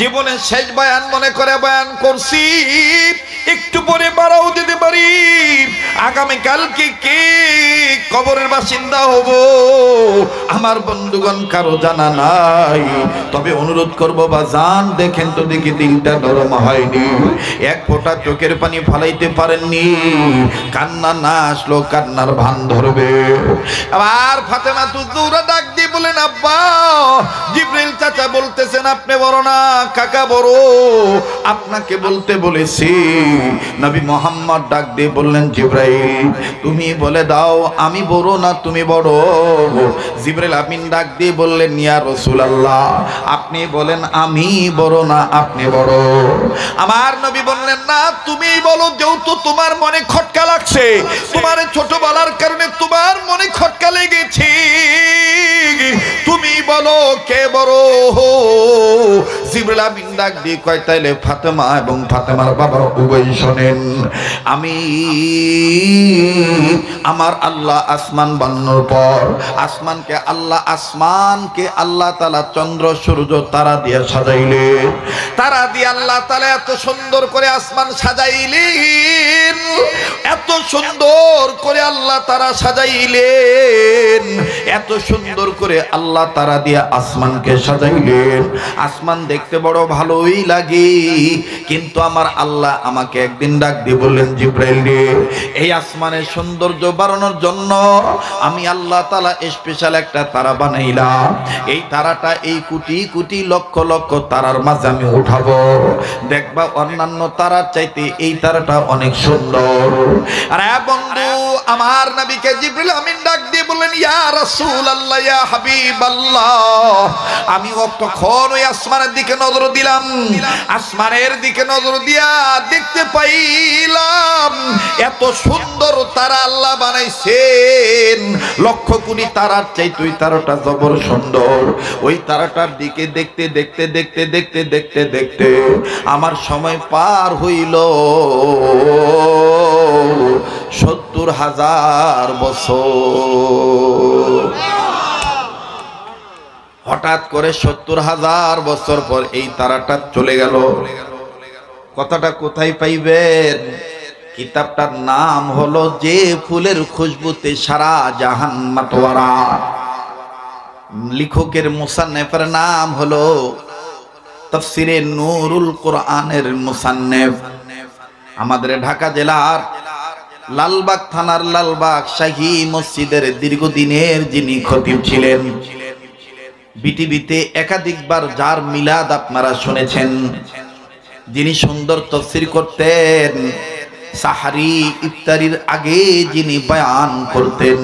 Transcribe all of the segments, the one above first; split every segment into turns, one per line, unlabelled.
জীবনের শেষ বয়ান মনে করে বয়ান করছি, একটু পরে বাড়াও দিতে পারি। আগামীকালকে কে কবরের বাসিন্দা হব আমার বন্ধুগণ কারো জানা নাই। তবে অনুরোধ করবো বাজান, দেখেন তো দেখি দিলটা নরম হয়নি, এক ফোঁটা চোখের পানি ফালাইতে পারেননি, কান্না না আসলো কান্নার ভান ধরবে। আবার ফাতেমা তুজুরা ডাক দিয়ে বলেন, আব্বা জিবরিল চাচা বলতেছেন আপনি বড় না কাকা বড়, আপনাকে বলতে বলেছি। নবী মোহাম্মদ ডাক দিয়ে বললেন, জিবরাইল তুমি বলে দাও আমি বড় না তুমি বড়? জিবরাইল আমিন ডাক দিয়ে বললেন, ইয়া রাসূলুল্লাহ আপনি বলেন আমি বড় না আপনি বড়? আমার নবী বললেন, না তুমি বলো, যেহেতু তোমার মনে খটকা লাগছে, তোমার ছোট বলার কারণে তোমার মনে খটকা লেগেছে, তুমি বলো কে বড়? জিবরাইল আমিন ডাক দিয়ে কয়, তাইলে ফাতেমা এবং ফাতেমার বাবা উভয় শোনেন, আমি আমার আল্লাহ আসমান বানানোর পর আসমানকে আল্লাহ তাআলা চন্দ্র সূর্য তারা দিয়ে সাজাইলেন, তারা দিয়ে আল্লাহ তাআলা এত সুন্দর করে আসমান সাজাইলেন, এত সুন্দর করে আল্লাহ তারা সাজাইলেন, এত সুন্দর করে আল্লাহ তারা দিয়ে আসমানকে সাজাইলেন। আসমান দেখতে বড় ভালোই লাগে, কিন্তু আমার আল্লাহ আমাকে একদিন ডাক দিয়ে বললেন, জিবরাইল রে এই আসমানের সৌন্দর্য বাড়ানোর জন্য আমি আল্লাহ তাআলা স্পেশাল একটা তারা বানাইলাম, এই তারাটা এই কোটি কোটি লক্ষ লক্ষ তারার মাঝে আমি উঠাবো, দেখবা অন্যান্য তারার চাইতে এই তারাটা অনেক সুন্দর। আর বন্ধু আমার নবীকে জিবরিল আমিন ডাক দিয়ে বললেন, ইয়া রাসূলুল্লাহ ইয়া হাবিবাল্লাহ, আমি তখন ওই আসমানের দিকে নজর দিলাম, আসমানের দিকে নজর দিয়া দেখতে পাইলাম এত সুন্দর তারা আল্লাহ বানাইছেন, লক্ষ কোটি তারার চাইতে ওই তারাটা জবর সুন্দর। ওই তারাটার দিকে দেখতে দেখতে দেখতে দেখতে দেখতে দেখতে আমার সময় পার হইল ৭০,০০০ বছর। হঠাৎ করে ৭০,০০০ বছর পর এই তারাটা চলে গেল। কথাটা কোথায় পাইবেন? কিতাবটার নাম হলো যে ফুলের খুশবুতে সারা জাহান মাতোয়ারা। লেখকের মুসান্নেফের নাম হলো তাফসিরে নূরুল কোরআনের মুসান্নেফ। আমাদের ঢাকা জেলার লালবাগ থানার লালবাগ শাহী মসজিদের দীর্ঘদিনের যিনি খতিব ছিলেন, বিটিভিতে একাধিকবার যার মিলাদ আপনারা শুনেছেন, যিনি সুন্দর তাফসীর করতেন, সাহারি ইফতারির আগে যিনি বয়ান করতেন,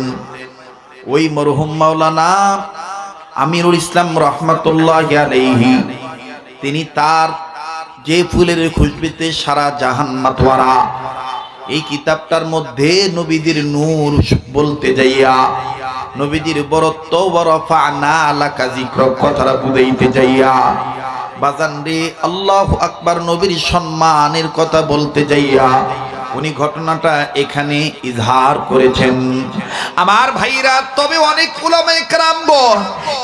ওই মরহুম মাওলানা আমিরুল ইসলাম রাহমাতুল্লাহি আলাইহি, তিনি তার যে ফুলের খুশবুতে সারা জাহান মাতোয়ারা এই কিতাবটার মধ্যে নবীদের নূর বলতে যাইয়া, নবীদের বরত্ব ওয়ারাফা'না লাকা যিকরাক কথাটা বুঝাইতে যাইয়া, বাজান রে আল্লাহু আকবার, নবীর সম্মানের কথা বলতে যাইয়া উনি ঘটনাটা এখানে ইজহার করেছেন। আমার ভাইরা, তবে অনেক উলামায়ে কেরাম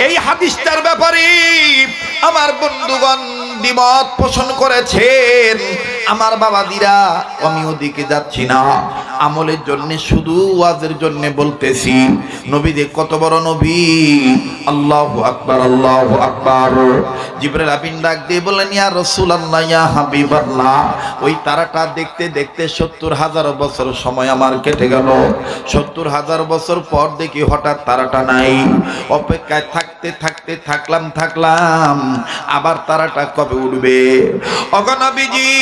এই হাদিসটার ব্যাপারে আমার বন্ধুগণ দ্বিমত পোষণ করেছেন। আমার বাবাদিরা, আমি ওদিকে যাচ্ছি না, আমলের জন্য শুধু ওয়াজের জন্য বলতেছি। নবী যে কত বড় নবী, আল্লাহু আকবার আল্লাহু আকবার। জিবরাইল আমিন ডাক দিয়ে বললেন, ইয়া রাসূলুল্লাহ ইয়া হাবিবাল্লাহ, ওই তারাটা দেখতে দেখতে ৭০,০০০ বছর সময় আমার কেটে গেল। ৭০,০০০ বছর পর দেখি হঠাৎ তারাটা নাই। অপেক্ষায় থাকতে থাকতে থাকলাম আবার তারাটা কবে উঠবে। ওগো নবীজি,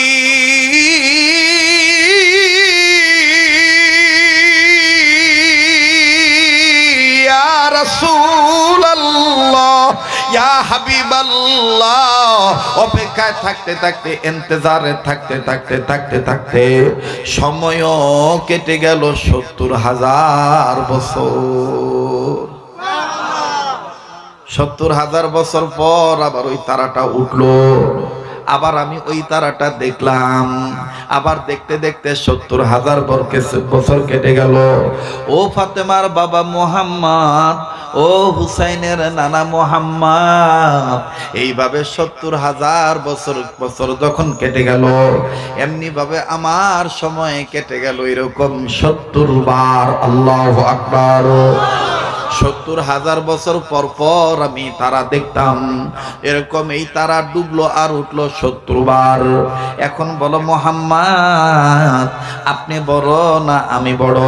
ইয়া রাসূলুল্লাহ ইয়া হাবিবাল্লাহ, অপেক্ষায় থাকতে থাকতে, ইন্তজারে থাকতে থাকতে থাকতে থাকতে সময়ও কেটে গেল ৭০,০০০ বছর। ৭০,০০০ বছর পর আবার ওই তারাটা উঠলো। আবার আমি ওই তারাটা দেখলাম, আবার দেখতে দেখতে 70,000 বছর কেটে গেল। ও ফাতেমার বাবা মুহাম্মদ, ও হুসাইনের নানা মুহাম্মদ, এইভাবে 70,000 বছর যখন কেটে গেল, এমনি ভাবে আমার সময় কেটে গেল এরকম 70 বার। আল্লাহু আকবার। 70,000 বছর পর পর আমি তারা দেখতাম, এরকম এই তারা ডুবলো আর উঠলো 70 বার। এখন বলো মুহাম্মদ, আপনি বড় না আমি বড়?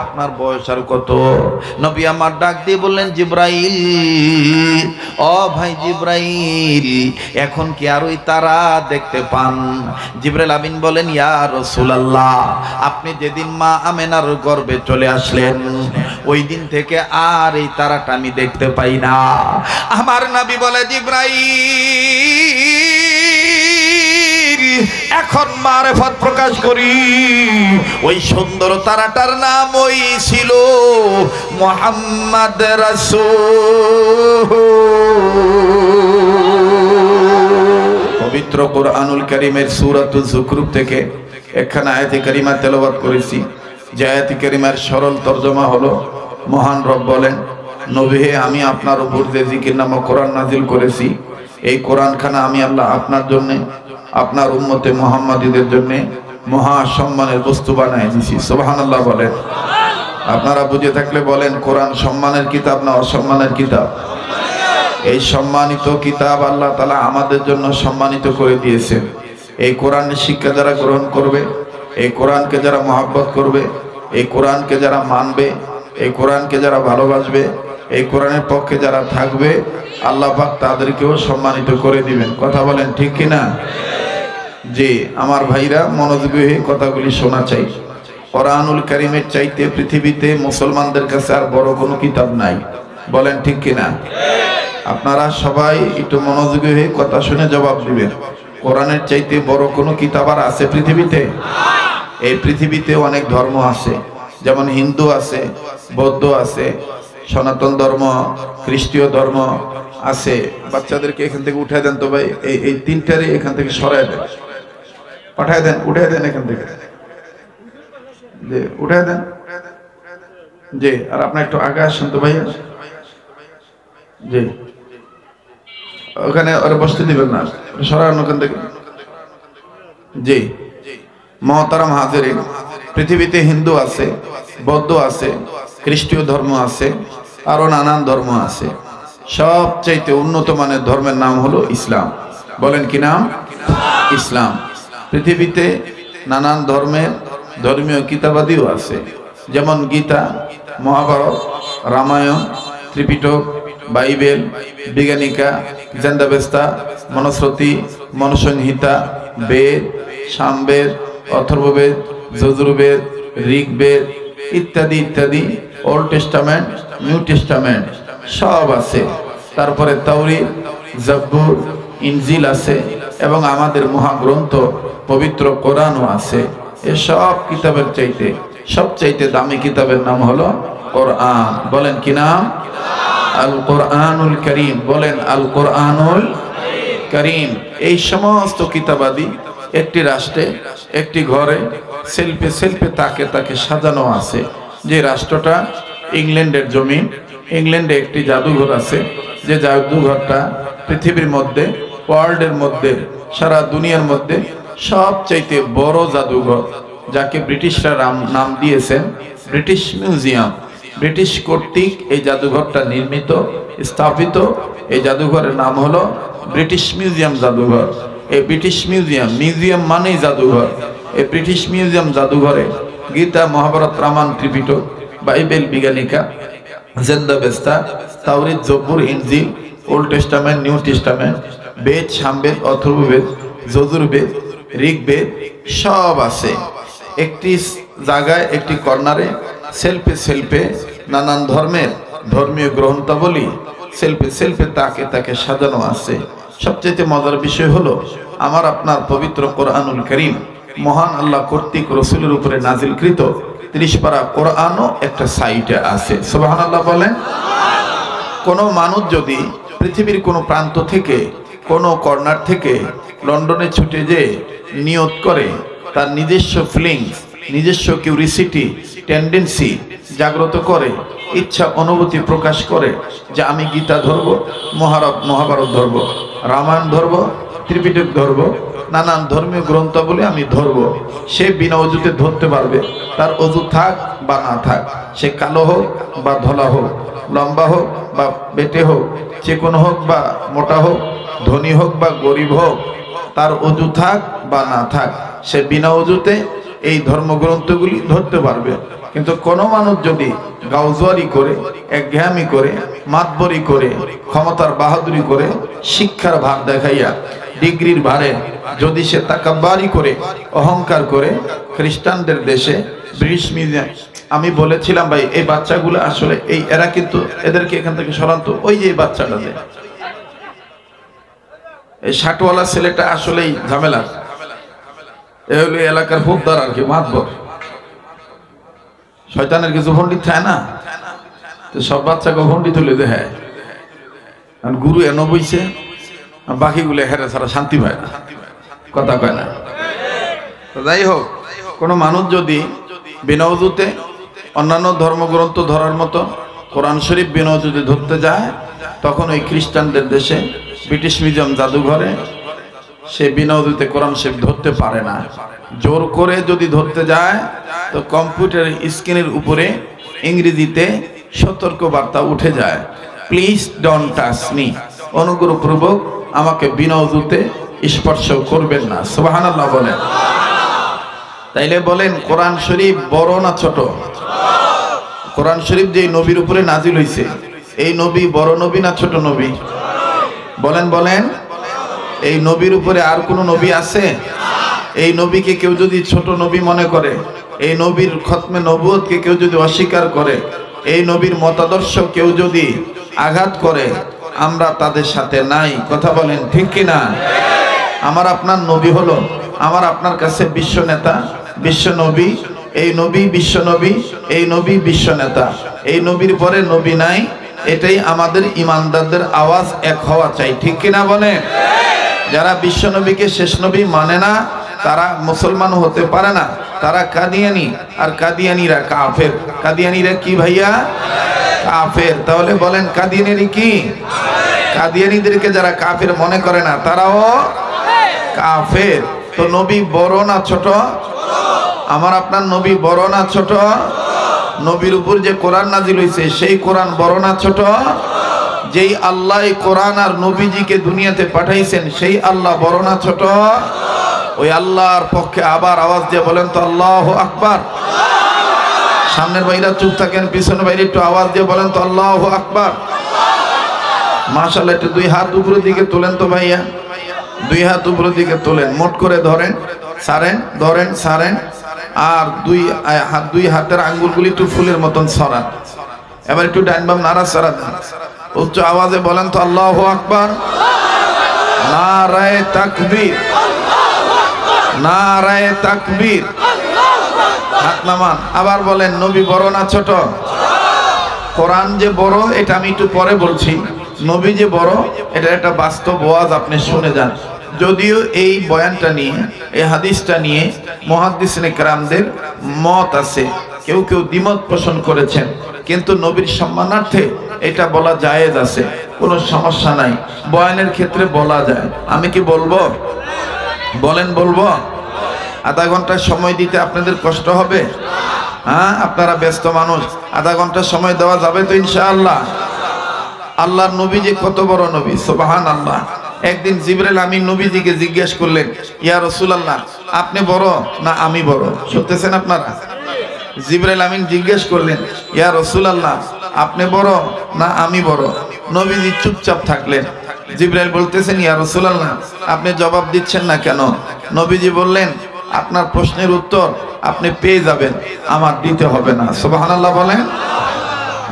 আপনার বয়স আর কত? নবী আমার ডাক দিয়ে বললেন, জিব্রাইল, ও ভাই জিব্রাইল, এখন কি আর ওই তারা দেখতে পান? জিব্রাইল আমিন বলেন, ইয়া রাসূলুল্লাহ, আপনি যেদিন মা আমেনার গর্ভে চলে আসলেন ওই দিন থেকে আর এই তারাটা আমি দেখতে পাই না। আমার নবী বলে, জিব্রাইল, এখন মারিফত প্রকাশ করি। ওই সুন্দর তারাটার নাম ওই ছিল মুহাম্মদ রাসূল। পবিত্র কোরআনুল কারীমের সূরাতুল যুখরুফ থেকে একখানা আয়াতে কারিমা তেলাওয়াত করেছি, যে আয়াতে কারিমার সরল তরজমা হলো, মহান রব বলেন, নবী হে, আমি আপনার উপর যে জিকির নামক কোরআন নাজিল করেছি, এই কোরআনখানা আমি আল্লাহ আপনার জন্য, আপনার উম্মতে মুহাম্মাদীদের জন্য মহা সম্মানের বস্তু বানায় দিয়েছি। সুবহানাল্লাহ বলেন। আপনারা বুঝে থাকলে বলেন, কোরআন সম্মানের কিতাব না অসম্মানের কিতাব? এই সম্মানিত কিতাব আল্লাহ তাআলা আমাদের জন্য সম্মানিত করে দিয়েছেন। এই কোরআনের শিক্ষা যারা গ্রহণ করবে, এই কোরআনকে যারা মহব্বত করবে, এই কোরআনকে যারা মানবে, এই কোরআনকে যারা ভালোবাসবে, এই কোরআনের পক্ষে যারা থাকবে, আল্লাহ পাক তাদেরকেও সম্মানিত করে দিবেন। কথা বলেন ঠিক কিনা? জি, আমার ভাইরা মনোযোগী হয়ে কথাগুলি শোনা চাই। কোরআনুল কারীমের চাইতে পৃথিবীতে মুসলমানদের কাছে আর বড় কোনো কিতাব নাই। বলেন ঠিক কিনা? আপনারা সবাই একটু মনোযোগী হয়ে কথা শুনে জবাব দিবেন। কোরআনের চাইতে বড় কোনো কিতাব আর আছে পৃথিবীতে? এই পৃথিবীতে অনেক ধর্ম আছে, যেমন হিন্দু আছে, বৌদ্ধ আছে, সনাতন ধর্ম, খ্রিস্টীয় ধর্ম আছে। বাচ্চাদেরকে এখান থেকে উঠায় দেন তো ভাই, এই তিনটারে এখান থেকে সরায় দেন, পাঠায় দেন, উঠায় দেন এখান থেকে, উঠায় দেন। জি, আর আপনার একটু আগে আসেন তো ভাইয়া। জি, ওখানে ওরা বসতে দিবেন না, সরান ওখান থেকে। জি, মহতারাম হাজিরিন, পৃথিবীতে হিন্দু আছে, বৌদ্ধ আছে, খ্রিস্টীয় ধর্ম আছে, আরো নানান ধর্ম আছে। সবচাইতে উন্নত মানের ধর্মের নাম হলো ইসলাম। বলেন কি নাম? ইসলাম। পৃথিবীতে নানান ধর্মের ধর্মীয় কিতাবাদিও আছে, যেমন গীতা, মহাভারত, রামায়ণ, ত্রিপিটক, বাইবেল, বিজ্ঞানিকা, জেন্দাবেস্তা, মনুস্মৃতি, মনুসংহিতা, বেদ, সামবেদ, অথর্ববেদ, যজুর্বেদ, ঋগ্বেদ ইত্যাদি ইত্যাদি, ওল্ড টেস্টামেন্ট, নিউ টেস্টামেন্ট সব আছে। তারপরে তাওরীত, জব্বুর, ইনজিল আছে, এবং আমাদের মহাগ্রন্থ পবিত্র কোরআনও আছে। এসব কিতাবের চাইতে সবচাইতে দামি কিতাবের নাম হলো কোরআন। বলেন কি নাম? আল কোরআনুল কারীম। বলেন আল কোরআনুল কারীম। এই সমস্ত কিতাবাদি একটি রাষ্ট্রে, একটি ঘরে সেলফে সেলফে তাকে তাকে সাজানো আছে। যে রাষ্ট্রটা ইংল্যান্ডের জমিন, ইংল্যান্ডে একটি জাদুঘর আছে, যে জাদুঘরটা পৃথিবীর মধ্যে, ওয়ার্ল্ডের মধ্যে, সারা দুনিয়ার মধ্যে সবচাইতে বড় জাদুঘর, যাকে ব্রিটিশরা নাম দিয়েছেন ব্রিটিশ মিউজিয়াম। ব্রিটিশ কর্তৃক এই জাদুঘরটা নির্মিত, স্থাপিত। এই জাদুঘরের নাম হলো ব্রিটিশ মিউজিয়াম জাদুঘর। এই ব্রিটিশ মিউজিয়াম, মিউজিয়াম মানেই জাদুঘর। এই ব্রিটিশ মিউজিয়াম জাদুঘরে গীতা, মহাভারত, রামায়ণ, ত্রিপিটক, বাইবেল, বিজ্ঞানিকা, জেন্দাবেস্তা, তাওরীত, জব্বুর, ইনজিল, old testament, new testament, Veda, Samaveda, Atharvaveda, Yajurveda, Rigveda সব আছে। একটি জায়গায়, একটি কর্নারে সেলফে সেলফে নানান ধর্মের ধর্মীয় গ্রন্থাবলী সেলফে সেলফে তাকে তাকে সাজানো আছে। সবচেয়ে মজার বিষয় হলো, আমার আপনার পবিত্র কোরআনুল কারীম মহান আল্লাহ কর্তৃক রসুলের উপরে নাজিলকৃত 30 পারা কোরআনও একটা সাইটে আছে। সুবহানাল্লাহ বলেন। কোন মানুষ যদি পৃথিবীর কোন প্রান্ত থেকে কোনো কর্নার থেকে লন্ডনে ছুটে যে নিয়ত করে তার নিজস্ব ফিলিংস, নিজস্ব কিউরিসিটি, টেন্ডেন্সি জাগ্রত করে, ইচ্ছা অনুভূতি প্রকাশ করে যে আমি গীতা ধরব, মহাভারত ধরব, রামায়ণ ধরব, ত্রিপিটক ধরব, নানান ধর্মীয় গ্রন্থাবলী আমি ধরব, সে বিনা অজুতে ধরতে পারবে। তার অজু থাক বা না থাক, সে কালো হোক বা ধলা হোক, লম্বা হোক বা বেটে হোক, চিকন হোক বা মোটা হোক, ধনী হোক বা গরিব হোক, তার অজু থাক বা না থাক, সে বিনা অজুতে এই ধর্মগ্রন্থগুলি ধরতে পারবে। কিন্তু কোনো মানুষ যদি গাউজুয়ারি করে, একঘেয়ামি করে, মাতবরি করে, ক্ষমতার বাহাদুরি করে, শিক্ষার ভার দেখাইয়া, ডিগ্রির ভারে যদি সে তাকাব্বারি করে, অহংকার করে, খ্রিস্টানদের দেশে ব্রিটিশ মিউজিয়াম, আমি বলেছিলাম ভাই এই বাচ্চাগুলো আসলে এই এরা কিন্তু এদেরকে এখান থেকে সরান্ত, ওই যে বাচ্চাটা যে এই শার্টওয়ালা ছেলেটা আসলেই ঝামেলা, এ হলো এলাকার পোদ্দার আর কি, মাতবর, শয়তানের কিছু পণ্ডিত থাকে না, তো সব বাচ্চাকে পণ্ডিত তুলে দেয়। হ্যাঁ, গুরু এনে বইছে, বাকিগুলো হেরে ছাড়া শান্তি পায় না, কথা কয় না। যাই হোক, কোনো মানুষ যদি বিনা উযুতে অন্যান্য ধর্মগ্রন্থ ধরার মতো কোরআন শরীফ বিনা উযুতে ধরতে যায়, তখন ওই খ্রিস্টানদের দেশে ব্রিটিশ মিউজিয়াম জাদুঘরে সে বিনা উযুতে কোরআন শরীফ ধরতে পারে না। জোর করে যদি ধরতে যায় তো কম্পিউটারের স্ক্রিনের উপরে ইংরেজিতে সতর্ক বার্তা উঠে যায়, প্লিজ ডোন্ট টাচ মি, অনুগ্রহপূর্বক আমাকে বিনা উযুতে স্পর্শ করবেন না। সুবহানাল্লাহ বলেন। তাইলে বলেন কোরআন শরীফ বড় না ছোট? কোরআন শরীফ যে নবীর উপরে নাজিল হয়েছে, এই নবী বড় নবী না ছোট নবী? বলেন বলেন। এই নবীর উপরে আর কোন নবী আছে? এই নবীকে কেউ যদি ছোট নবী মনে করে, এই নবীর খতমে নবুয়তকে কেউ যদি অস্বীকার করে, এই নবীর মতাদর্শ কেউ যদি আঘাত করে, আমরা তাদের সাথে নাই। কথা বলেন ঠিক কিনা? আমার আপনার নবী হলো আমার আপনার কাছে বিশ্ব নেতা, বিশ্ব নবী, এই নবী বিশ্ব নবী, এই নবী বিশ্ব নেতা, এই নবীর পরে নবী নাই। এটাই আমাদের ইমানদারদের আওয়াজ, এক হওয়া চাই, ঠিক কিনা বলেন? যারা বিশ্ব নবীকে শেষ নবী মানে না, তারা মুসলমান হতে পারে না, তারা কাদিয়ানি, আর কাদিয়ানিরা কাফের। কাদিয়ানিরা কি ভাইয়া? কাফের। তাহলে বলেন কাদিয়ানি কি? কাদিয়ানিদেরকে যারা কাফের মনে করে না, তারাও কাফের। তো নবী বড় না ছোট? আমার আপনার নবী বড় না ছোট? নবীর উপর যে কোরআন নাজিল হয়েছে সেই কোরআন বড় না ছোট? যেই আল্লাহ কোরআন আর নবীজিকে দুনিয়াতে পাঠাইছেন সেই আল্লাহ বড় না ছোট? ওই আল্লাহর পক্ষে আবার আওয়াজ দিয়ে বলেন তো আল্লাহু আকবার। সামনের ভাইরা চুপ থাকেন, পিছনের ভাইরা একটু আওয়াজ দিয়ে বলেন তো আল্লাহু আকবার। মাশাআল্লাহ, একটু দুই হাত উপরের দিকে তোলেন তো ভাইয়া, দুই হাত উপরের দিকে তোলেন, মোট করে ধরেন, সারেন, ধরেন, সারেন, আর দুই হাতের আঙ্গুলগুলি একটু ফুলের মতন ছড়ান। এবার একটু ডাইন বাম নাড়া চাড়া দেন, উচ্চ আওয়াজে বলেন তো আল্লাহু আকবার। নারায়ে তাকবীর, নারায়ে তাকবীর। হাত নামান। আবার বলেন নবী বড় না ছোট? কোরআন যে বড় এটা আমি একটু পরে বলছি, নবী যে বড় এটা একটা বাস্তব ওয়াজ, আপনি শুনে যান। যদিও এই বয়ানটা নিয়ে, এই হাদিসটা নিয়ে মুহাদ্দিসিনে কেরামদের মত আছে, কেউ কেউ দ্বিমত পোষণ করেছেন, কিন্তু নবীর সম্মানার্থে এটা বলা জায়েজ আছে, কোনো সমস্যা নাই, বয়ানের ক্ষেত্রে বলা যায়। আমি কি বলবো? বলেন বলবো? আধা ঘন্টা সময় দিতে আপনাদের কষ্ট হবে? হ্যাঁ, আপনারা ব্যস্ত মানুষ, আধা ঘন্টা সময় দেওয়া যাবে তো ইনশাআল্লাহ? আল্লাহর নবী যে কত বড় নবী, সুবহানাল্লাহ। একদিন জিবরাইল আমিন নবীজিকে জিজ্ঞেস করলেন, ইয়া রাসূলুল্লাহ আপনি বড় না আমি বড়? শুনতেছেন আপনারা? জিবরাইল আমিন জিজ্ঞেস করলেন, ইয়া রাসূলুল্লাহ আপনি বড় না আমি বড়? নবীজি চুপচাপ থাকলেন। জিবরাইল বলতেছেন, ইয়া রাসূলুল্লাহ আপনি জবাব দিচ্ছেন না কেন? নবীজি বললেন, আপনার প্রশ্নের উত্তর আপনি পেয়ে যাবেন, আমার দিতে হবে না। সুবহানাল্লাহ বলেন।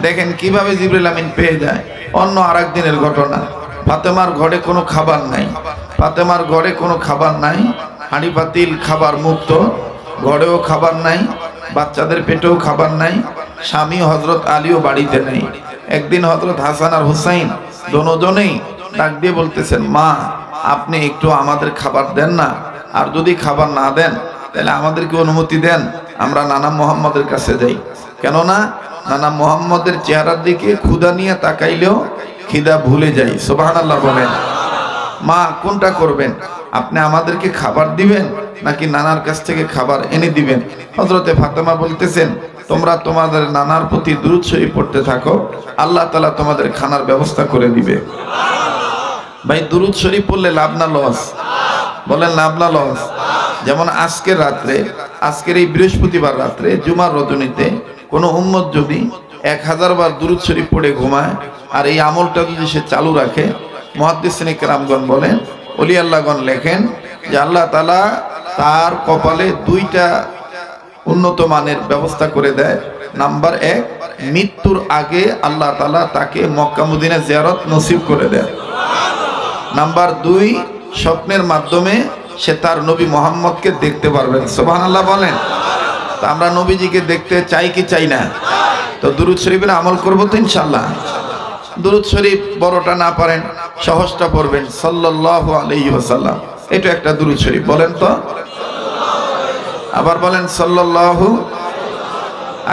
দেখেন কিভাবে জিবরাইল আমিন পেয়ে যায়। অন্য আরেক দিনের ঘটনা, ফাতেমার ঘরে কোনো খাবার নাই, ফাতেমার ঘরে কোনো খাবার নাই, হাঁড়ি পাতিল খাবার মুক্ত, ঘরেও খাবার নাই, বাচ্চাদের পেটেও খাবার নাই, স্বামী হযরত আলীও বাড়িতে নেই। একদিন হযরত হাসান আর হুসাইন দুজনেই ডাক দিয়ে বলতেছেন, মা আপনি একটু আমাদের খাবার দেন না, আর যদি খাবার না দেন তাহলে আমাদেরকে অনুমতি দেন, আমরা নানা মোহাম্মদের কাছে যাই। কেননা নানা মোহাম্মদের চেহারার দিকে ক্ষুধা নিয়ে তাকাইলেও খিদা ভুলে যাই। সুবহানাল্লাহ বলেন। মা কোনটা করবেন, আপনি আমাদেরকে খাবার দিবেন নাকি নানার কাছ থেকে খাবার এনে দিবেন? হযরতে ফাতেমা বলতেছেন, তোমরা তোমাদের নানার প্রতি দুরূদ শরীফ পড়তে থাকো, আল্লাহ তাআলা তোমাদের খানার ব্যবস্থা করে দিবে। ভাই দুরূদ শরীফ পড়লে লাভ না লস? বলেন লাভ না লস? যেমন আজকের রাত্রে, আজকের এই বৃহস্পতিবার রাত্রে জুমার রজনীতে কোন উম্মত যদি 1000 বার দুরূদ শরীফ পড়ে ঘুমায় আর এই আমলটা যদি সে চালু রাখে, মুহাদ্দিসিনে কেরামগণ বলেন, ওলি আল্লাহগণ লেখেন যে আল্লাহ তাআলা তার কপালে 2টা উন্নত মানের ব্যবস্থা করে দেয়। নাম্বার 1, মৃত্যুর আগে আল্লাহ তাআলা তাকে মক্কা মদিনা জিয়ারত নসিব করে দেয়। নাম্বার 2, স্বপ্নের মাধ্যমে সে তার নবী মুহাম্মদকে দেখতে পারবেন। সুবহানাল্লাহ বলেন। তো আমরা নবীজিকে দেখতে চাই কি চাই না? তো দুরূদ শরীফের আমল করব তো ইনশাআল্লাহ। দুরূদ শরীফ বড়টা না পারেন সহজটা পড়বেন, সাল্লাল্লাহু আলাইহি ওয়াসাল্লাম। এটা একটা দুরূদ শরীফ, বলেন তো, আবার বলেন সাল্লাল্লাহু।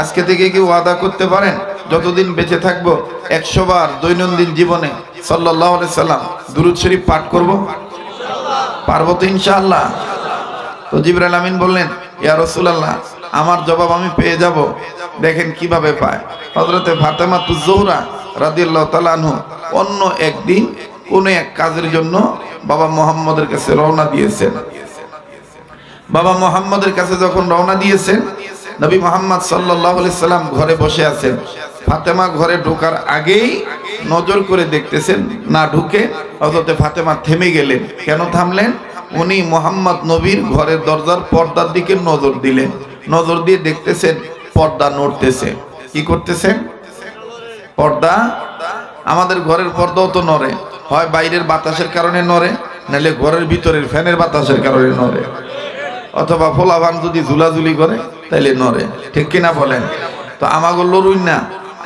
আজকে থেকে কি ওয়াদা করতে পারেন যতদিন বেঁচে থাকবো 100 বার দৈনন্দিন জীবনে সাল্লাল্লাহু আলাইহি সাল্লাম দুরূদ শরীফ পাঠ করব? পারবো তো ইনশাআল্লাহ। তো জিবরাইল আমিন বললেন, ইয়া রাসূলুল্লাহ, আমার জবাব আমি পেয়ে যাব। দেখেন কিভাবে পায়। হযরতে ফাতেমাতুজ জোহরা রাদিয়াল্লাহু তাআলা আনহু অন্য একদিন কোন এক কাজের জন্য বাবা মুহাম্মদের কাছে রওনা দিয়েছেন। বাবা মুহাম্মদের কাছে যখন রওনা দিয়েছেন, নবী মুহাম্মদ সাল্লাল্লাহু আলাইহি সাল্লাম ঘরে বসে আছেন। ফাতেমা ঘরে ঢোকার আগেই নজর করে দেখতেছেন, না ঢুকে হযরতে ফাতেমা থেমে গেলেন। কেন থামলেন? উনি মুহাম্মদ নবীর ঘরের দরজার পর্দার দিকে নজর দিলেন। নজর দিয়ে দেখতেছেন পর্দা নড়তেছে। কি করতেছেন? পর্দা। আমাদের ঘরের পর্দাও তো নড়ে, হয় বাইরের বাতাসের কারণে নড়ে, নাহলে ঘরের ভিতরের ফ্যানের বাতাসের কারণে নড়ে, অথবা ফোলাভান যদি ঝুলাঝুলি করে তাইলে নড়ে। ঠিক কিনা বলেন? তো আমাগো লড়ুই না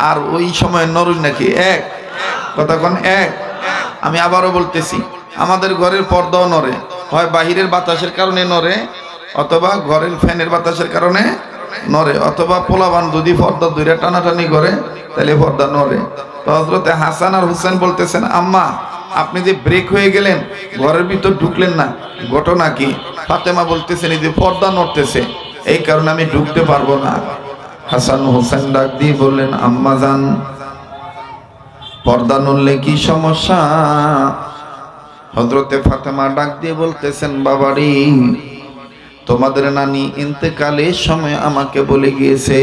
আর ওই সময় নড়ুই নাকি এক? কথা কোন এক? আমি আবারও বলতেছি, আমাদের ঘরের পর্দাও নড়ে, হয় বাহিরের বাতাসের কারণে নড়ে, অথবা ঘরের ফ্যানের বাতাসের কারণে নড়ে, অথবা পোলাবান যদি পর্দা দুইটা টানাটানি করে তাহলে পর্দা নড়ে। তো হযরতে হাসান আর হুসেন বলতেছেন, আম্মা আপনি যে ব্রেক হয়ে গেলেন, ঘরের ভিতর ঢুকলেন না, ঘটনা কি? ফাতেমা বলতেছেন, এই যে পর্দা নড়তেছে, এই কারণে আমি ঢুকতে পারবো না। হাসান হোসেন ডাক দিয়ে বললেন, আম্মা জান, পর্দা নড়লে কি সমস্যা? হযরতে ফাতেমা ডাক দিয়ে বলতেছেন, বাবারি, তোমাদের নানি ইন্তেকালের সময় আমাকে বলে গিয়েছে,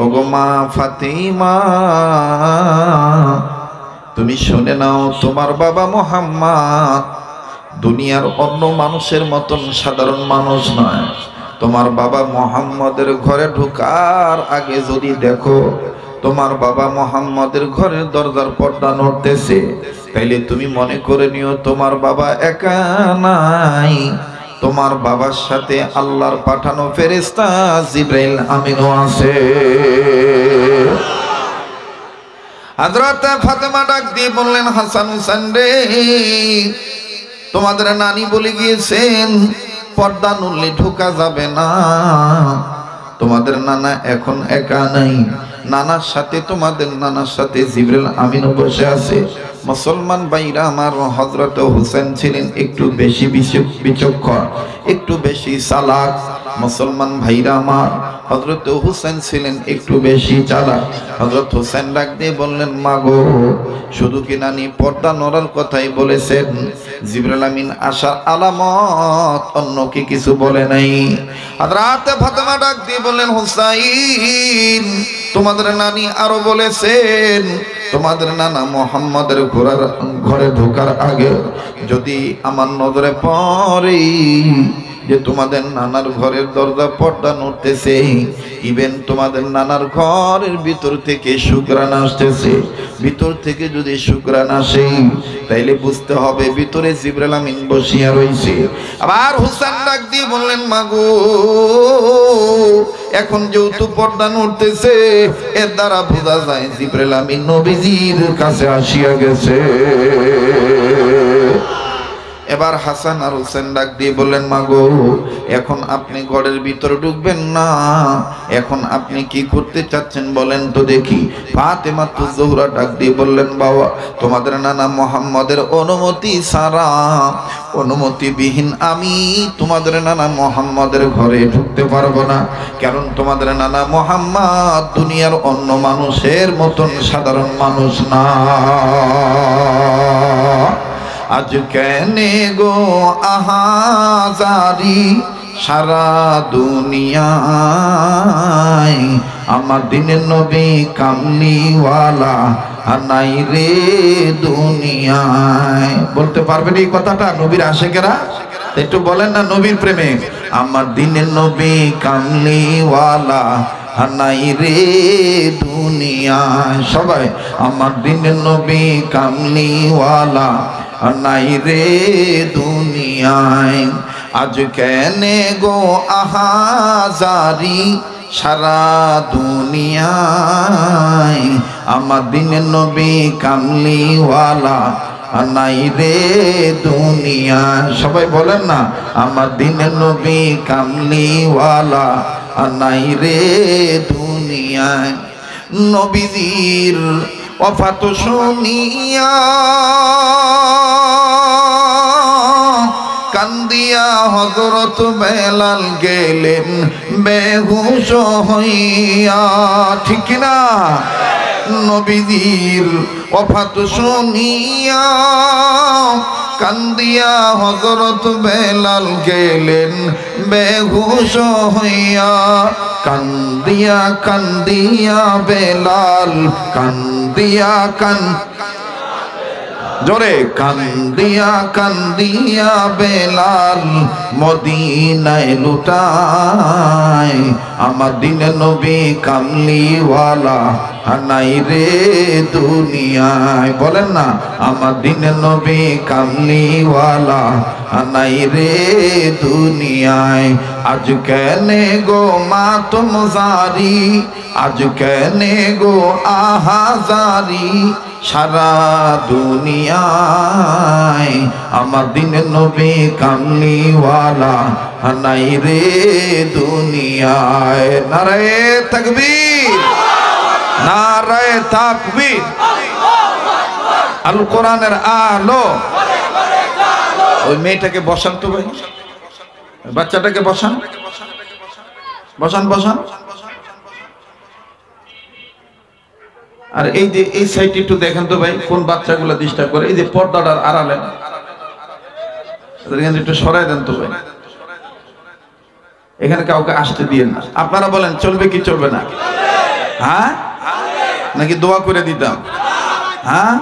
ওগো মা ফাতিমা, তুমি শুনে নাও, তোমার বাবা মুহাম্মদ দুনিয়ার অন্য মানুষের মতন সাধারণ মানুষ নয়। তোমার বাবা মুহাম্মদের ঘরে ঢোকার আগে যদি দেখো তোমার বাবা মুহাম্মদের ঘরের দরজার পর্দা নড়তেছে, তাইলে তুমি মনে করে নিও তোমার বাবা একা নাই, তোমার বাবার সাথে আল্লাহর পাঠানো ফেরেশতা জিবরাইল আমিনও আছে। হযরত ফাতেমা ডাক দিয়ে বললেন, হাসান হোসেন রে, তোমাদের নানি বলে গিয়েছেন পর্দা নড়লে ঢোকা যাবে না। তোমাদের নানা এখন একা নাই, নানার সাথে, তোমাদের নানার সাথে জিবরাইল আমিনও বসে আছে। মুসলমান ভাইরা আমার, হযরত হোসেন ছিলেন একটু বেশি বিচক্ষণ, একটু বেশি চালাক। মুসলমান ভাইরা আমার, হযরত হোসেন ছিলেন একটু বেশি চালাক। হযরত হোসেন ডাক দিয়ে বললেন, মাগো, শুধু কি নানি পর্দা নড়ার কথাই বলেছেন? জিবরাইল আমিন আসার আলামত অন্য কি কিছু বলে নাই? হযরত ফাতেমা ডাক দিয়ে বললেন, হুসাইন, তোমাদের নানি আরো বলেছেন, তোমাদের নানা মুহাম্মদের ঘরে ঢোকার আগে যদি আমার নজরে পড়ে যে তোমাদের নানার ঘরের দরজা পর্দা নড়তেছে, ইভেন তোমাদের নানার ঘরের ভিতর থেকে সুঘ্রাণ আসতেছে, ভিতর থেকে যদি সুঘ্রাণ আসে তাইলে বুঝতে হবে ভিতরে জিবরাইল আমিন বসিয়া রইছে। আবার হোসেন ডাক দিয়ে বললেন, মাগো, এখন যেহেতু পর্দা নড়তেছে, এর দ্বারা বোঝা যায় জিবরাইল আমিন নবীজির কাছে আসিয়া গেছে। এবার হাসান আর হোসেন ডাক দিয়ে বললেন, মা গো, এখন আপনি ঘরের ভিতরে ঢুকবেন না, এখন আপনি কি করতে চাচ্ছেন বলেন তো দেখি। ফাতেমা জোহরা ডাক দিয়ে বললেন, বাবা, তোমাদের নানা মুহাম্মদের অনুমতি ছাড়া, অনুমতিবিহীন আমি তোমাদের নানা মুহাম্মদের ঘরে ঢুকতে পারবো না। কারণ তোমাদের নানা মুহাম্মদ দুনিয়ার অন্য মানুষের মতন সাধারণ মানুষ না। আজ কেনে গো আহাজারি সারা দুনিয়ায়, আমার দিনের নবী কামলিওয়ালা নাই রে দুনিয়ায়। বলতে পারবেন এই কথাটা নবীর আশেকেরা? একটু বলেন না নবীর প্রেমে। আমার দিনের নবী কামলিওয়ালা নাই রে দুনিয়ায়। সবাই আমার দিনের নবী কামলিওয়ালা নাই রে দুনিয়ায়। আজ কেনে গো আহাজারি সারা দুনিয়ায়, আমার দিনের নবী কামলিওয়ালা নাই রে দুনিয়ায়। সবাই বলেন না, আমার দিনের নবী কামলিওয়ালা নাই রে দুনিয়ায়। নবীজির ওফাত শুনিয়া কান্দিয়া হযরত বেলাল গেলেন বেহুশ হইয়া। ঠিক না? নবীজির ওফাত শুনিয়া কান্দিয়া হযরত বেলাল গেলেন বেহুশ হইয়া। কান্দিয়া কান্দিয়া বেলাল কান্দিয়া জোরে কান্দিয়া কান্দিয়া বেলাল মদিনায় লুটায়, আমার দিনের নবী কামলিওয়ালা নাই রে দুনিয়ায়। বলেন না, আমার দিনের নবী কামলিওয়ালা নাই রে দুনিয়ায়। আজ কেনে গো মাতম জারি, আজ কেনে গো আহাজারি সারা দুনিয়ায়, আমার দিনের নবী কামলিওয়ালা নাই রে দুনিয়ায়। নারায়ে তাকবীর, নারায়ে তাকবীর। আল কোরআনের আলো। ওই মেয়েটাকে বসান তো ভাই, বাচ্চাটাকে বসান বসান বসান। আর এই যে এই সাইডে একটু দেখেন তো ভাই, কোন বাচ্চাগুলো ডিস্টার্ব করে। এই যে পর্দাটার আড়ালে একটু সরাই দেন তো ভাই, এখানে কাউকে আসতে দিয়েন না। আপনারা বলেন চলবে কি চলবে না? হ্যাঁ নাকি দোয়া করে দিতাম? হ্যাঁ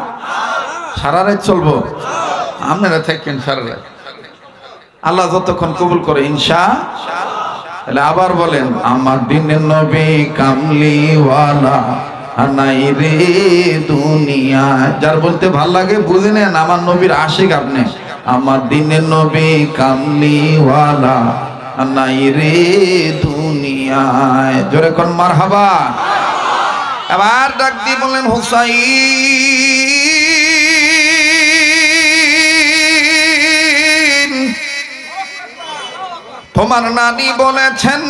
সারা রাত চলবো, আপনারা থাকেন সারা রাত, আল্লাহ যতক্ষণ কবুল করে ইনশাআল্লাহ। আবার বলেন, আমার দিনের নবী কামলিওয়ালা নাই রে দুনিয়া। যার বলতে ভাল লাগে বুঝে নেন, আমার নবীর আশিক আপনি। আমার দিনের নবী কামলিওয়ালা নাই রে দুনিয়ায়। জোরে কোন মারহাবা। এবার ডাক দিয়ে বললেন, হুসাইন, তোমার নানি বলেছেন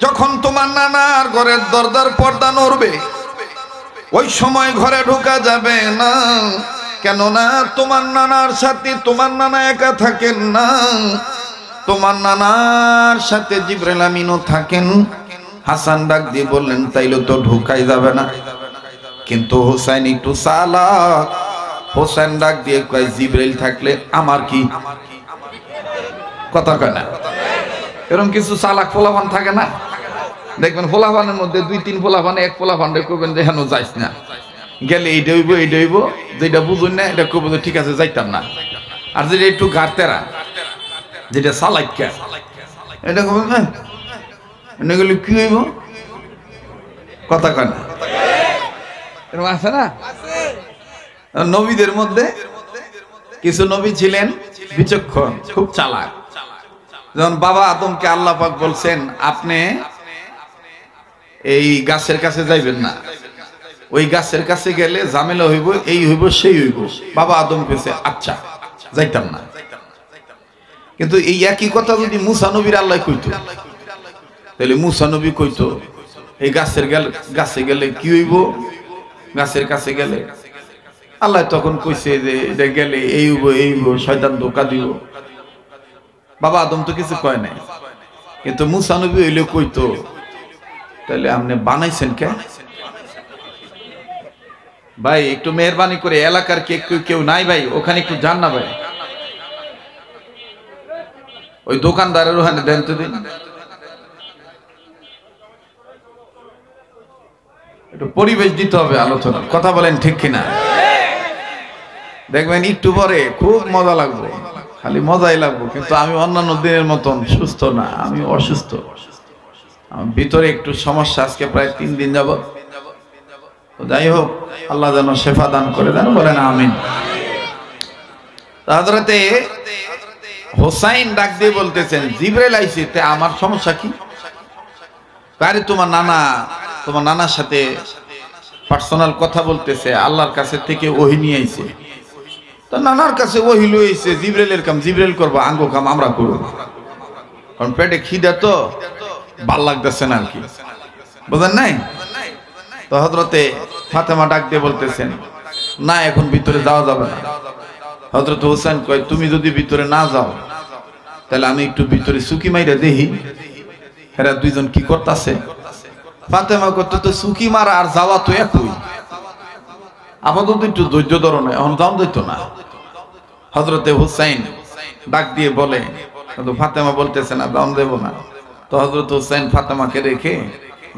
যখন তোমার নানার ঘরের দরজার পর্দা নড়বে ওই সময় ঘরে ঢোকা যাবে না। কেননা তোমার নানার সাথে তোমার নানা একা থাকেন না, তোমার নানার সাথে জিবরাইল আমিনও থাকেন। হাসান ডাক দিয়ে বললেন, তাইলে তো ঢোকাই যাবে না। কিন্তু হোসেন একটু চালাক। হোসেন ডাক দিয়ে কয়, জিবরাইল থাকলে আমার কি? কথা কয় না? এরকম কিছু চালাক ফোলাফান থাকে না? দেখবেন ফোলাফানের মধ্যে দুই তিন ফোলাফান, এক ফোলাফানটা করবেন যে হেন যাইস না, গেলে এইটা হইব এইটা হইব, যেটা বুঝুন না এটা করবো ঠিক আছে যাইতাম না। আর যেটা একটু গাড়তেরা, যেটা চালাক্যা, এটা করবেন না, এটা গেলে কি হইব? কথা কয় না? এরকম আছে না? নবীদের মধ্যে কিছু নবী ছিলেন বিচক্ষণ, খুব চালাক। যেমন বাবা আদমকে আল্লাহ পাক বলছেন, আপনি এই গাছের কাছে যাইবেন না, ওই গাছের কাছে গেলে ঝামেলা হইব, এই হইব সেই হইব। বাবা আদম পেছে আচ্ছা। যাইতাম না। কিন্তু এই একই কথা যদি মুসা নবীর আল্লাহ কইতো, তাহলে মুসা নবী কইতো এই গাছে গেলে কি হইব, গাছের কাছে গেলে আল্লাহ তখন কইছে যে এটা গেলে এই হইব, শয়তান ধোঁকা দিব। বাবা আদম তো কিছু কয় নাই, কিন্তু মুসা নবী হইলে কইতো তাহলে আপনি বানাইছেন কে? ভাই একটু মেহরবানি করে এলাকার কেউ নাই ভাই, ওখানে একটু যান না ভাই, ওই দোকানদারের ওখানে দেন তো দিন, একটু পরিবেশ দিতে হবে আলোচনা। কথা বলেন ঠিক কিনা? দেখবেন একটু পরে খুব মজা লাগবে, খালি মজাই লাগবে, কিন্তু আমি অন্যান্য দিনের মতন সুস্থ না, আমি অসুস্থ, ভিতরে একটু সমস্যা। আজকে প্রায় 3 দিন যাবত। যাই হোক, আল্লাহ যেন শেফা দান করে দেন, বলেন আমিন। হযরতে হোসাইন ডাক দিয়ে বলতেছেন জিবরাইল আইছে, তে আমার সমস্যা কি? আরে তোমার নানার সাথে পার্সোনাল কথা বলতেছে, আল্লাহর কাছে থেকে ওহী নিয়ে আইছে। তো নানার কাছে ওহী লই আইছে, জিবরাইলের কাম জিবরাইল করবো, আঙ্গো কাম আমরা করব, কারণ পেটে খিদা তো ভাল লাগতেছে না আর কি, বুঝেন নাই? তো হযরতে ফাতেমা ডাক দিয়ে বলতেছেন না, এখন ভিতরে যাওয়া যাবে না। হযরত হোসেন কয় তুমি যদি ভিতরে না যাও তাহলে আমি একটু ভিতরে সুকি মাইরা দেখি এরা দুইজন কি করতেছে। ফাতেমা করতে তো সুকি মারা আর যাওয়া তো একই, আপাতত একটু ধৈর্য ধরো না, এখন যাও দিত না। হযরতে হুসাইন ডাক দিয়ে বলে, কিন্তু ফাতেমা বলতেছে না, দাম দেব না। তো হযরত হুসাইন ফাতেমাকে রেখে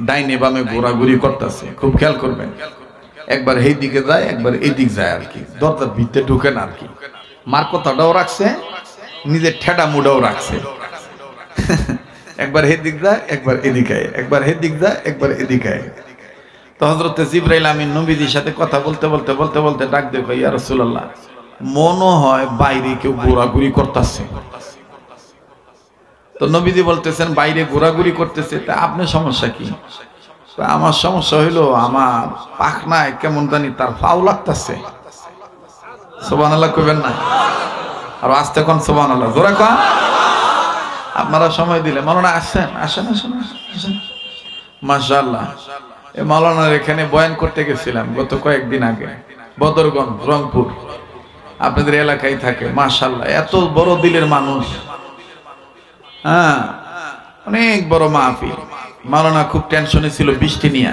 ডাইনে বামে ঘোরাঘুরি করতেছে। খুব খেয়াল করবেন, একবার এই দিকে যায়, একবার এই দিক যায় আর কি, দরজার ভিতরে ঢুকে না আর কি। মার কথাটাও রাখছে, নিজের ঠেডা মুডাও রাখছে। একবার এই দিক যায়, একবার এদিকে, একবার এই দিক যায়, একবার এদিকে। তো হযরতে জিবরাইল আমিন নবীজির সাথে কথা বলতে বলতে বলতে বলতে ডাক দিয়ে কই, ইয়া রাসূলুল্লাহ, মনে হয় বাইরে কেউ ঘোরাঘুরি করতেছে। তো নবীজি বলতেছেন বাইরে ঘোরাঘুরি করতেছে, তা আপনার সমস্যা কি? আমার সমস্যা হইলো আমার পাখনায় কেমন জানি তার ফাউ লাগতেছে। সুবহানাল্লাহ কইবেন না? আর আস্তে কোন সুবহানাল্লাহ, জোরে কোন। আপনারা সময় দিলে মাওলানা আসেন আসেন আসেন আসেন। মাশাআল্লাহ, এই মাওলানার এখানে বয়ান করতে গেছিলাম গত কয়েকদিন আগে, বদরগঞ্জ, রংপুর, আপনাদের এলাকায় থাকে। মাশাআল্লাহ, এত বড় দিলের মানুষ, হ্যাঁ, অনেক বড় মাহফিল। মাওলানা খুব টেনশনে ছিল বৃষ্টি নিয়ে।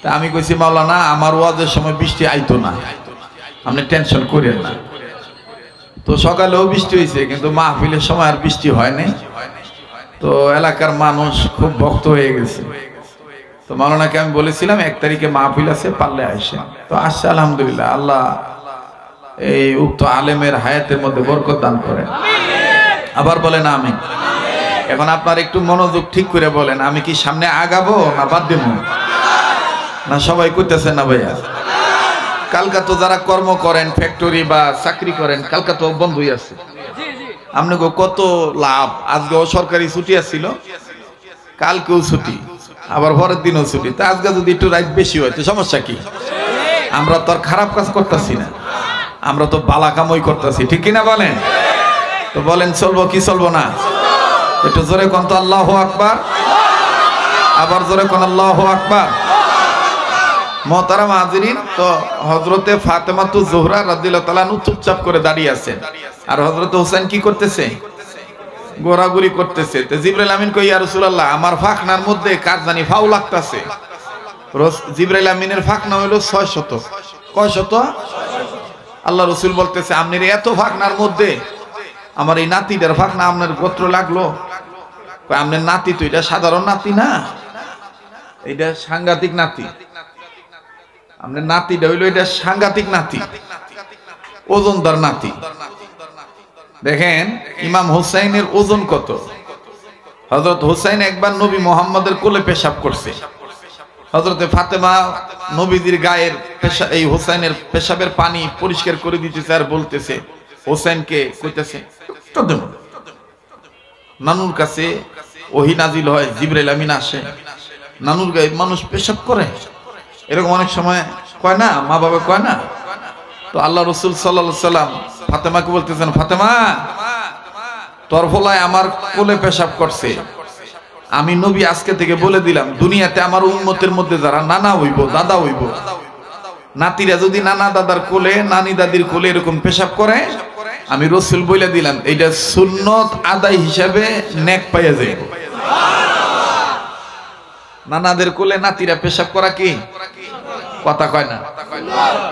তা আমি কইছি মাওলানা আমার ওয়াজের সময় বৃষ্টি আইতো না, আপনি টেনশন করেন না। তো সকালেও বৃষ্টি হয়েছে, কিন্তু মাহফিলের সময় আর বৃষ্টি হয় নাই। তো এলাকার মানুষ খুব ভক্ত হয়ে গেছে। তো মাওলানাকে আমি বলেছিলাম 1 তারিখে মাহফিল আছে, পারলে আসে। তো আসছে আলহামদুলিল্লাহ। আল্লাহ এই উক্ত আলেমের হায়াতের মধ্যে বরকত দান করেন, আবার বলেন আমিন। এখন আপনার একটু মনোযোগ ঠিক করে বলেন, আমি কি সামনে আগাবো না বাদ দেব? না সবাই কইতেছেন না ভাইয়া? কালকা তো যারা কর্ম করেন, ফ্যাক্টরি বা চাকরি করেন, কালকা তো বন্ধই আছে। আপনাকে কত লাভ, আজকেও সরকারি ছুটি আসছিল, কালকেও ছুটি, আবার পরের দিনও ছুটি। তা আজকে যদি একটু রাত বেশি হয় তো সমস্যা কি? আমরা তো আর খারাপ কাজ করতেছি না, আমরা তো বালা কামই করতেছি, ঠিক কিনা বলেন? তো বলেন চলবো কি চলবো না? একটু জোরে কোন তো আল্লাহু আকবার, আবার জোরে কোন আল্লাহু আকবার। মোহতারাম হাজিরিন, তো হযরতে ফাতেমাতু জোহরা রাদিয়াল্লাহু তাআলা আনহা চুপচাপ করে দাঁড়িয়ে আছেন, আর হযরতে হোসেন কি করতেছে? ঘোরাঘুরি করতেছে। তো জিবরাইল আমিন কই, ইয়া রাসূলুল্লাহ, আমার ফাখনার মধ্যে কার জানি ফাউ লাগতাছে। জিবরাইল আমিনের ফাখনা হলো 600। কয় শত? আল্লাহ রাসূল বলতেছে আপনার এত ফাখনার মধ্যে আমার এই নাতিটার ফাখনা আপনার গোত্র লাগলো? কয় আপনার নাতি তো এটা সাধারণ নাতি না, এটা সাংঘাতিক নাতি। আপনার নাতিটা হইলো এটা সাংঘাতিক নাতি, ওজনদার নাতি। দেখেন ইমাম হুসাইনের ওজন কত। হযরত হুসাইন একবার নবী মুহাম্মদের কোলে পেশাব করছে। হযরতে ফাতেমা নবীজির গায়ের এই হুসাইনের পেশাবের পানি পরিষ্কার করে দিতেছে, আর বলতেছে হুসাইনকে কইতেছে নানুর কাছে ওহী নাজিল হয়, জিবরাইল আমিন আসে, নানুর গায়ে মানুষ পেশাব করে, এরকম অনেক সময় কয় না, মা বাবা কয় না। তো আল্লাহ রাসূল সাল্লাল্লাহু আলাইহি সাল্লাম ফাতেমাকে বলতেছেন, ফাতেমা তোর ফলায় আমার কোলে পেশাব করছে, আমি নবী আজকে থেকে বলে দিলাম দুনিয়াতে আমার উম্মতের মধ্যে যারা নানা হইব দাদা হইব, নাতিরা যদি নানা দাদার কোলে নানি দাদির কোলে এরকম পেশাব করে, আমি রাসূল বলে দিলাম এইটা সুন্নত আদায় হিসাবে নেক পাইয়া যাইব। নানাদের কোলে নাতিরা পেশাব করা কি কথা কয় না,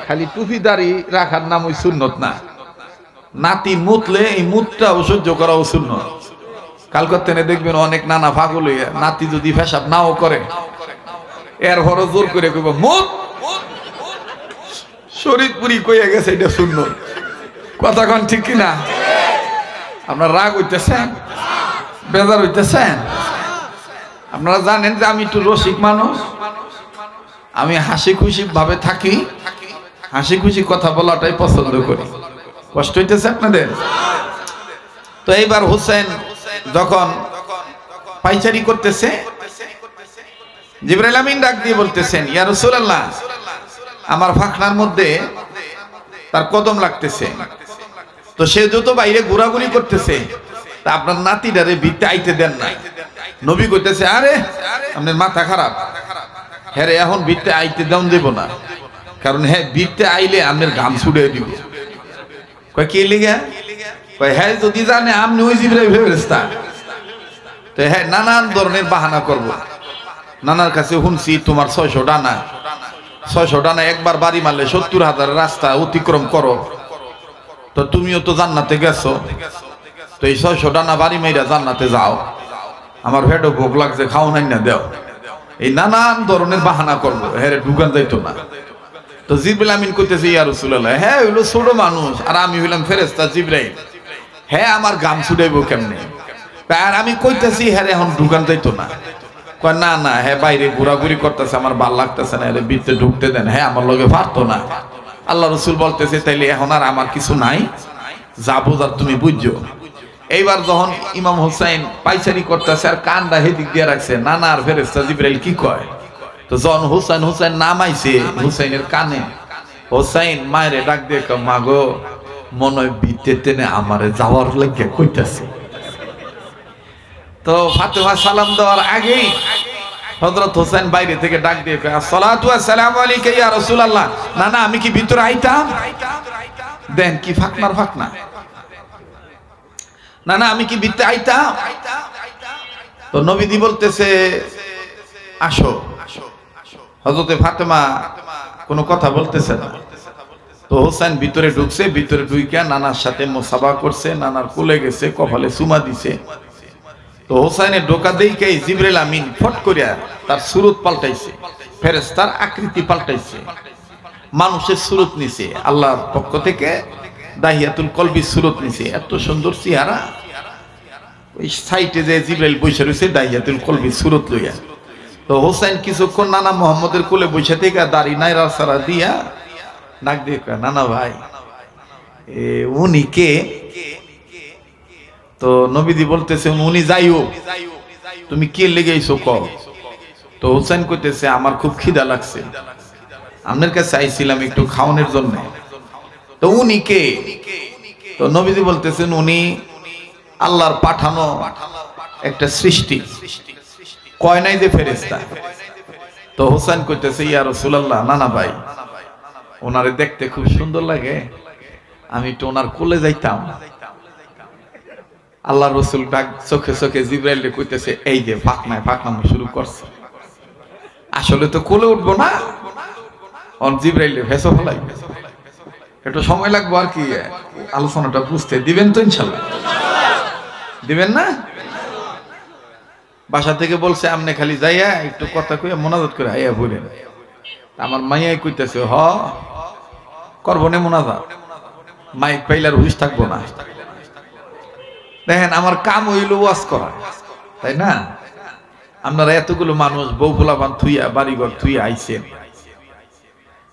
খালি টুপি দাড়ি রাখার নাম ওই সুন্নত না, নাতি মুতলে এই মুতটাও সহ্য করাও সুন্নত। কালকাতা দেখবেন অনেক নানা পাগল হইয়া নাতি যদি পেশাব নাও করে এর হর জোর করে কইব মুত, শরীর পুরি কইয়া গেছে এটা সুন্নত। কথা কন ঠিক কিনা? আপনারা রাগ হইতেছেন, বেজার হইতেছেন? আপনারা জানেন যে আমি একটু রসিক মানুষ, আমি হাসি খুশি ভাবে থাকি, হাসি খুশি কথা বলাটাই পছন্দ করি। কষ্ট হইতেছে আপনাদের? তো এইবার হোসেন যখন পাইচারি করতেছে, জিবরাইল আমিন ডাক দিয়ে বলতেছেন, ইয়া রাসূলুল্লাহ আমার ফাখনার মধ্যে তার কদম লাগতেছে, তো সে যত বাইরে ঘোরাঘুরি করতেছে, তা আপনার নাতিটারে ভিতরে আইতে দেন না। নবী কইতেছে, আরে আপনার মাথা খারাপ, হ্যাঁ রে এখন ভিতরে আইতে দেন দেব না, কারণ হ্যাঁ ভিতরে আইলে আপনার ঘাম ছুড়ে দিব। কয় কি লিগা? কয় হ্যাঁ যদি জানে আপনি ওই জিবরাইল ফেরেশতা, তো হ্যাঁ নানান ধরনের বাহানা করব। নানার কাছে শুনছি তোমার 600 ডানা, 600 ডানা একবার বাড়ি মারলে 70,000 রাস্তা অতিক্রম করো, তো তুমিও তো জান্নাতে গেছো, তো এই 600 ডানা বাড়ি মাইরা জান্নাতে যাও, আমার পেটে ভোগ লাগছে খাও নাই না দেও, এই নানান ধরনের বাহানা করবো, হ্যাঁ ঢুকান যাইতো না। তো জিবরাইল আমিন কইতেছে, ইয়া রাসূলুল্লাহ হ্যাঁ হইলো ছোট মানুষ আর আমি হইলাম ফেরেশতা জিবরাইল, হ্যাঁ আমার গাম ছুটাইবো কেমনে? আর আমি কইতেছি হ্যাঁ এখন ঢুকান যাইতো না। কয় না না হ্যাঁ বাইরে ঘোরাঘুরি করতেছে, আমার ভাল লাগতেছে না, এর ভিতরে ঢুকতে দেন, হ্যাঁ আমার লগে পারতো না। আল্লাহ রাসূল বলতেছে তাইলে এখন আর আমার কিছু নাই, যা বোঝার তুমি বুঝছো। এইবার যখন ইমাম হুসাইন পাইচারি করতেছে আর কানটা হেদিক দিয়ে রাখছে, নানা আর ফেরেশতা জিবরাইল কি কয়, তো যখন হুসাইন নামাইছে হুসাইনের কানে, হুসাইন মায়েরে ডাক দিয়ে কয়, মা গো মনে হয় ভিতরে টেনে আমারে যাওয়ার লাগে কইতাছে। তো ফাতেমা সালাম দেওয়ার আগেই হযরত হোসেন বাইরে থেকে ডাক দিয়ে কয়, আসসালাতু ওয়াসসালামু আলাইকা ইয়া রাসূলুল্লাহ, না না আমি কি ভিতরে আইতাম? দেন কি ফাকনার ফাকনা, না না আমি কি ভিতরে আইতাম? তো নবীজি বলতেছে আসো। হযরতে ফাতেমা কোনো কথা বলতেছে না। তো হোসেন ভিতরে ঢুকছে, ভিতরে ঢুইকা নানার সাথে মুসাফা করছে, নানার কোলে গেছে, কপালে চুমা দিছে। তো হোসেনের ঢোকা দেইকাই জিবরাইল আমিন ফট করিয়া তার সুরত পাল্টাইছে, ফেরেশতার আকৃতি পাল্টাইছে, মানুষের সুরত নিছে, আল্লাহর পক্ষ থেকে দাহিয়াতুল কলবি সুরত নিছে, এত সুন্দর চেহারা। ওই সাইটে যে জিবরাইল বসে রয়েছে দাহিয়াতুল কলবি সুরত লইয়া। তো হোসেন কিছুক্ষণ নানা মোহাম্মদের কোলে বসে থেকে দাড়ি নাইরা সারা দিয়া ডাক দিয়ে কয়, নানা ভাই উনি কে? তো নবীজি বলতেছে উনি যাইও, তুমি কে লেগেইছো কও। তো হোসেন কইতেছে আমার খুব খিদা লাগছে, আপনার কাছে আইছিলাম একটু খাওয়ানোর জন্য। তো উনি কে? তো নবীজি বলতেছেন উনি আল্লাহর পাঠানো একটা সৃষ্টি, কয় নাই যে ফেরেশতা। তো হোসেন কইতেছে, ইয়া রাসূলুল্লাহ নানা ভাই ওনারে দেখতে খুব সুন্দর লাগে, আমি একটু ওনার কোলে যাইতাম। আল্লাহ রাসূল ডাক চোখে চোখে জিবরাইলকে কইতেছে, এই যে ফাকনামো শুরু করছে, আসলে তো কোলে উঠবো না, অন জিবরাইলে ভেসে ফেলাই, একটু সময় লাগবে আর কি আলোচনাটা বুঝতে। দিবেন তো ইনশাআল্লাহ? দিবেন না? বাসা থেকে বলছে আমনে খালি যাইয়া একটু কথা কইয়া মোনাজাত করে আইয়া বলেন। আমার মাইয়াই কইতেছে হ করবো না মোনাজাত, মাইক পাইলার হুশ থাকবো না। দেখেন আমার কাম হইল ওয়াজ করা, তাই না? আপনারা এতগুলো মানুষ বউ ফুলাবান থুইয়া বাড়িঘর থুইয়া আইছেন,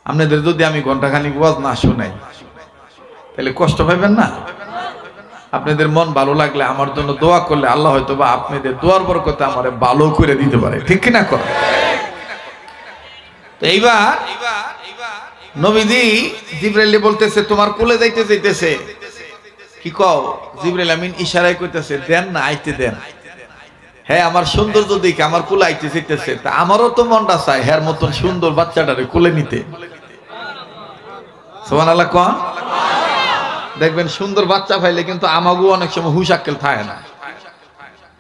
আপনাদের যদি আমি ঘন্টাখানিক ওয়াজ না শোনাই তাহলে কষ্ট পাইবেন না? আপনাদের মন ভালো লাগলে আমার জন্য দোয়া করলে আল্লাহ হয়তো বা আপনাদের দোয়ার বরকতে আমারে ভালো করে দিতে পারে, ঠিক কিনা কর? তো এইবার নবীজি জিবরাইল বলতেছে তোমার কোলে যাইতেছে, কি কও? জিবরাইল আমিন ইশারায় কইতেছে দেন না, আইতে দেন। হ্যাঁ, আমার সৌন্দর্য দেখে আমার কোলে আইতে চাইতেছে, তা আমারও তো মনটা চায় হ্যার মতন সুন্দর বাচ্চাটারে কোলে নিতে। সুবহানাল্লাহ কোন? দেখবেন সুন্দর বাচ্চা পাইলে কিন্তু আমাগো অনেক সময় হুশ আক্কেল থাকে না।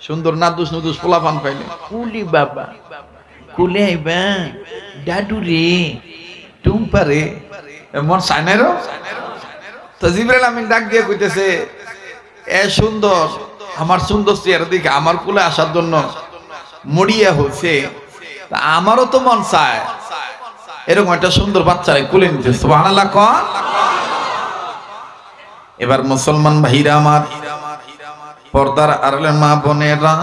সুন্দর নাদুস নুদুস পোলাপান পাইলে কুলি বাবা কুলে আইবা দাদু রে টুম্পা রে মন চায় না রে। তো জিবরাইল আমিন ডাক দিয়ে কইতেছে এ সুন্দর, আমার সুন্দর চেহারা দেখে আমার কোলে আসার জন্য মরিয়া হচ্ছে, তা আমারও তো মন চায় এরকম একটা সুন্দর বাচ্চারে কোলে নিতে। সুবহানাল্লাহ কোন? এবার মুসলমান ভাইরা আমার, পর্দার আড়ালের মা বোনেরা,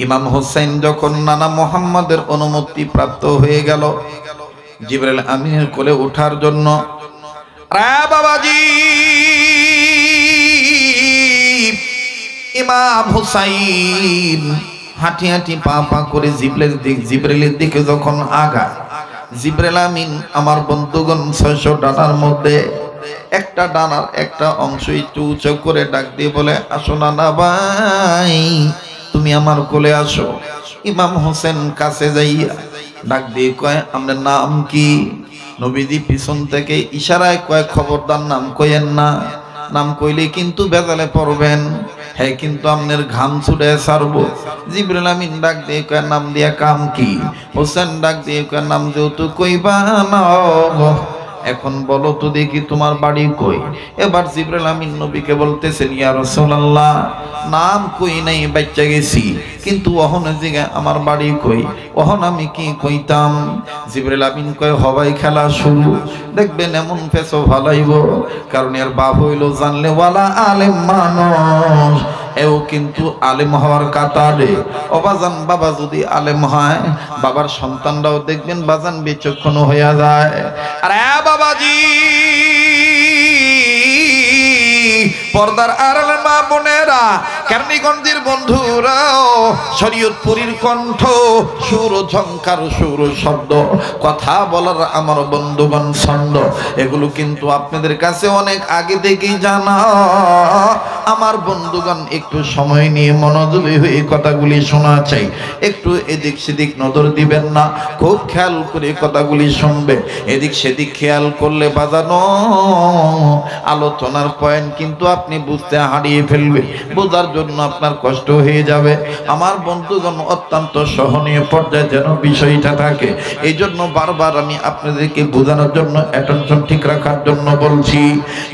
ইমাম হোসেন যখন নানা মুহাম্মাদের অনুমতি প্রাপ্ত হয়ে গেল জিবরাইল আমিনের কোলে ওঠার জন্য, রে বাবাজি ইমাম হুসাইন হাঁটি হাঁটি পা পা করে জিবরাইলের দিকে যখন আগায়, জিবরাইল আমিন আমার বন্ধুগণ 600 ডানার মধ্যে একটা ডানার একটা অংশ একটু উঁচু করে ডাক দিয়ে বলে, আসো না ভাই তুমি আমার কোলে আসো। ইমাম হোসেন কাছে যাইয়া ডাক দিয়ে কয়, আপনার নাম কি? নবীজি পিছন থেকে ইশারায় কয়, খবরদার নাম কইেন না, নাম কইলে কিন্তু বেজালে পড়বেন, হ্যাঁ কিন্তু আপনার ঘাম ছুটে ছাড়বো। জিবরাইল আমিন ডাক দিয়ে কয়, নাম দিয়া কাম কি? হোসেন ডাক দিয়ে কয়, নাম যেহেতু কইবা না, এখন বলো তো দেখি তোমার বাড়ি কই? এবার জিবরাইল আমিন নবীকে বলতেছেন, ইয়া রাসূলুল্লাহ নাম কই নাই বাচ্চা গেছি, কিন্তু ওহনে জিগা আমার বাড়ি কই, ওহন আমি কি কইতাম? জিবরাইল আমিন কয়, হবাই খেলা শুরু। দেখবেন এমন ফেসো ভালাইব, কারণ এর বাপ হইল জানলে ওয়ালা আলেম মানুষ, এও কিন্তু আলেম হওয়ার কাতারে। অবাজান বাবা যদি আলেম হয়, বাবার সন্তানরাও দেখবেন বাজান বিচক্ষণ হইয়া যায়। আরে বাবাজি পর্দার আড়ালে মা বোনেরা, কেরানীগঞ্জের বন্ধুরাও, শরীয়তপুরীর কণ্ঠ, সুর ঝংকার সুর শব্দ, কথা বলার আমার বন্ধুগণ ছন্দ, এগুলো কিন্তু আপনাদের কাছে অনেক আগে থেকেই জানা। আমার বন্ধুগণ একটু সময় নিয়ে মনোযোগী হয়ে কথাগুলি শোনা চাই, একটু এদিক সেদিক নজর দিবেন না, খুব খেয়াল করে কথাগুলি শুনবে। এদিক সেদিক খেয়াল করলে বাজানো আলোচনার পয়েন্ট কিন্তু আপনি বুঝতে হারিয়ে ফেলবে, বোঝার জন্য আপনার কষ্ট হয়ে যাবে। আমার বন্ধুগণ অত্যন্ত সহনীয় পর্যায়ে যেন বিষয়টা থাকে, এই জন্য বারবার আমি আপনাদেরকে বোঝানোর জন্য, অ্যাটেনশন ঠিক রাখার জন্য বলছি।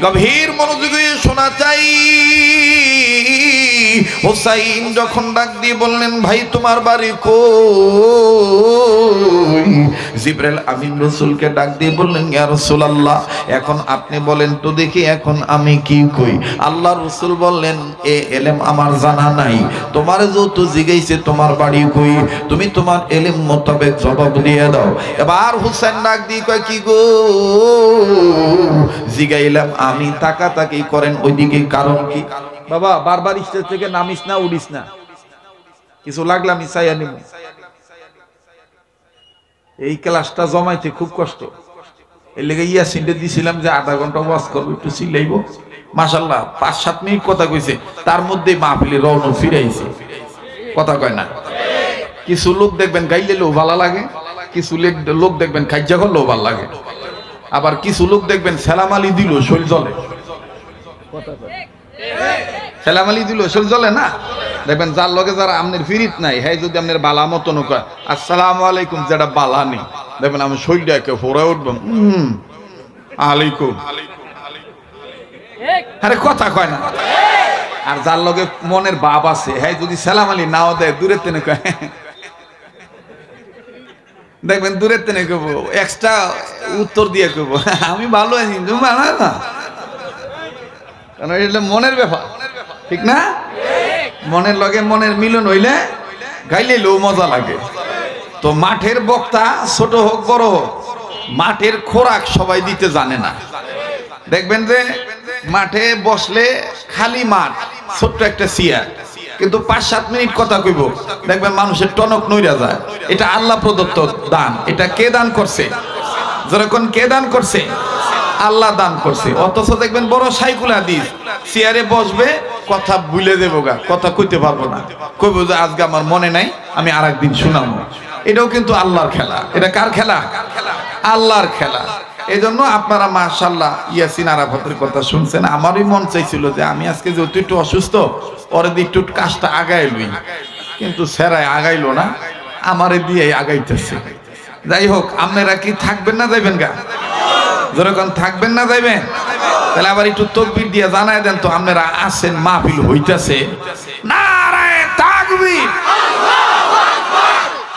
গভীর মনোযোগে শোনা চাই। হোসাইন যখন ডাক দিয়ে বললেন, ভাই তোমার বাড়ি কই? জিবরাইল আমিন রাসূলকে ডাক দিয়ে বললেন, ইয়া রাসূলুল্লাহ এখন আপনি বলেন তো দেখি এখন আমি কি কই? আল্লাহ রাসূল বললেন, এ ইলম আমার জানা নাই, তোমার যত জিগাইছে তোমার বাড়ি কই, তুমি তোমার ইলম মোতাবেক জবাব দিয়ে দাও। এবার হোসেন ডাক দিয়ে কয়, কি গো জিগাইলাম আমি, তাকাতাকি করেন ওইদিকে, কারণ কি? বাবা বারবার স্টেজ থেকে নামিস না, উড়িস না, কিছু লাগলে আমি চাইয়া নিব। এই ক্লাসটা জমাইতে খুব কষ্ট, এর লেগে ইয়াসিনটা দিছিলাম যে আধা ঘন্টা ওয়াজ করবো, একটু চিল্লাইব। মাশাআল্লাহ 5-7 মিনিট কথা কইছে, তার মধ্যে মাহফিলে রওনা ফিরাইছে, কথা কয় না। কিছু লোক দেখবেন গাইলেও ভালো লাগে, কিছু লোক দেখবেন খাইজা করলেও ভালো লাগে, আবার কিছু লোক দেখবেন সালাম আলী দিল শরীর জ্বলে, কথা কয় সালাম আলী দিল শরীর জ্বলে না। দেখবেন যার লগে যারা আমনের ফিরিত নাই, হ্যাঁ যদি আপনার বালা মতন কয় আসসালামু আলাইকুম, যেটা বালা নেই, দেখবেন আমি শরীরটা একে ফোরা উঠব, আলাইকুম, আরে কথা কয় না। আর যার লগে মনের ভাব আছে, হ্যাঁ যদি সালাম আলী নাও দেয়, দূরের তেনে কয়, দেখবেন দূরের তেনে কব, এক্সট্রা উত্তর দিয়ে কব আমি ভালো আছি, তুমি ভালো না, কারণ এটা মনের ব্যাপার, ঠিক না? মনের লগে মনের মিলন হইলে গাইলে লো মজা লাগে। তো মাঠের বক্তা ছোট হোক বড় হোক, মাঠের খোরাক সবাই দিতে জানে না। দেখবেন যে মাঠে বসলে খালি মাঠ, ছোট্ট একটা চেয়ার, কিন্তু 5-7 মিনিট কথা কইব, দেখবেন মানুষের টনক নইরা যায়। এটা আল্লাহ প্রদত্ত দান। এটা কে দান করছে? যখন কে দান করছে? আল্লাহ দান করছে। অথচ দেখবেন বড় সাইকুল হাদিস চেয়ারে বসবে, কথা ভুলে দেবো গা, কথা কইতে পারবো না, কইবো যে আজকে আমার মনে নাই, আমি আর একদিন শুনাবো। এটাও কিন্তু আল্লাহর খেলা। এটা কার খেলা? আল্লাহর খেলা। এই জন্য আপনারা মাশাআল্লাহ ইয়াসিন আরাফাতের কথা শুনছেন। আমারই মন চাইছিল যে আমি আজকে যেহেতু একটু অসুস্থ, পরে দিয়ে একটু কাজটা আগাই লই, কিন্তু সেরাই আগাইলো না, আমারে দিয়ে আগাইতেছে। যাই হোক, আপনারা কি থাকবেন না যাইবেন গা? যখন থাকবেন না যাইবেন, তাহলে আবার একটু তাকবীর দিয়ে জানাই দেন তো আপনারা আছেন, মাহফিল হইতেছে। নারায়ে তাকবীর।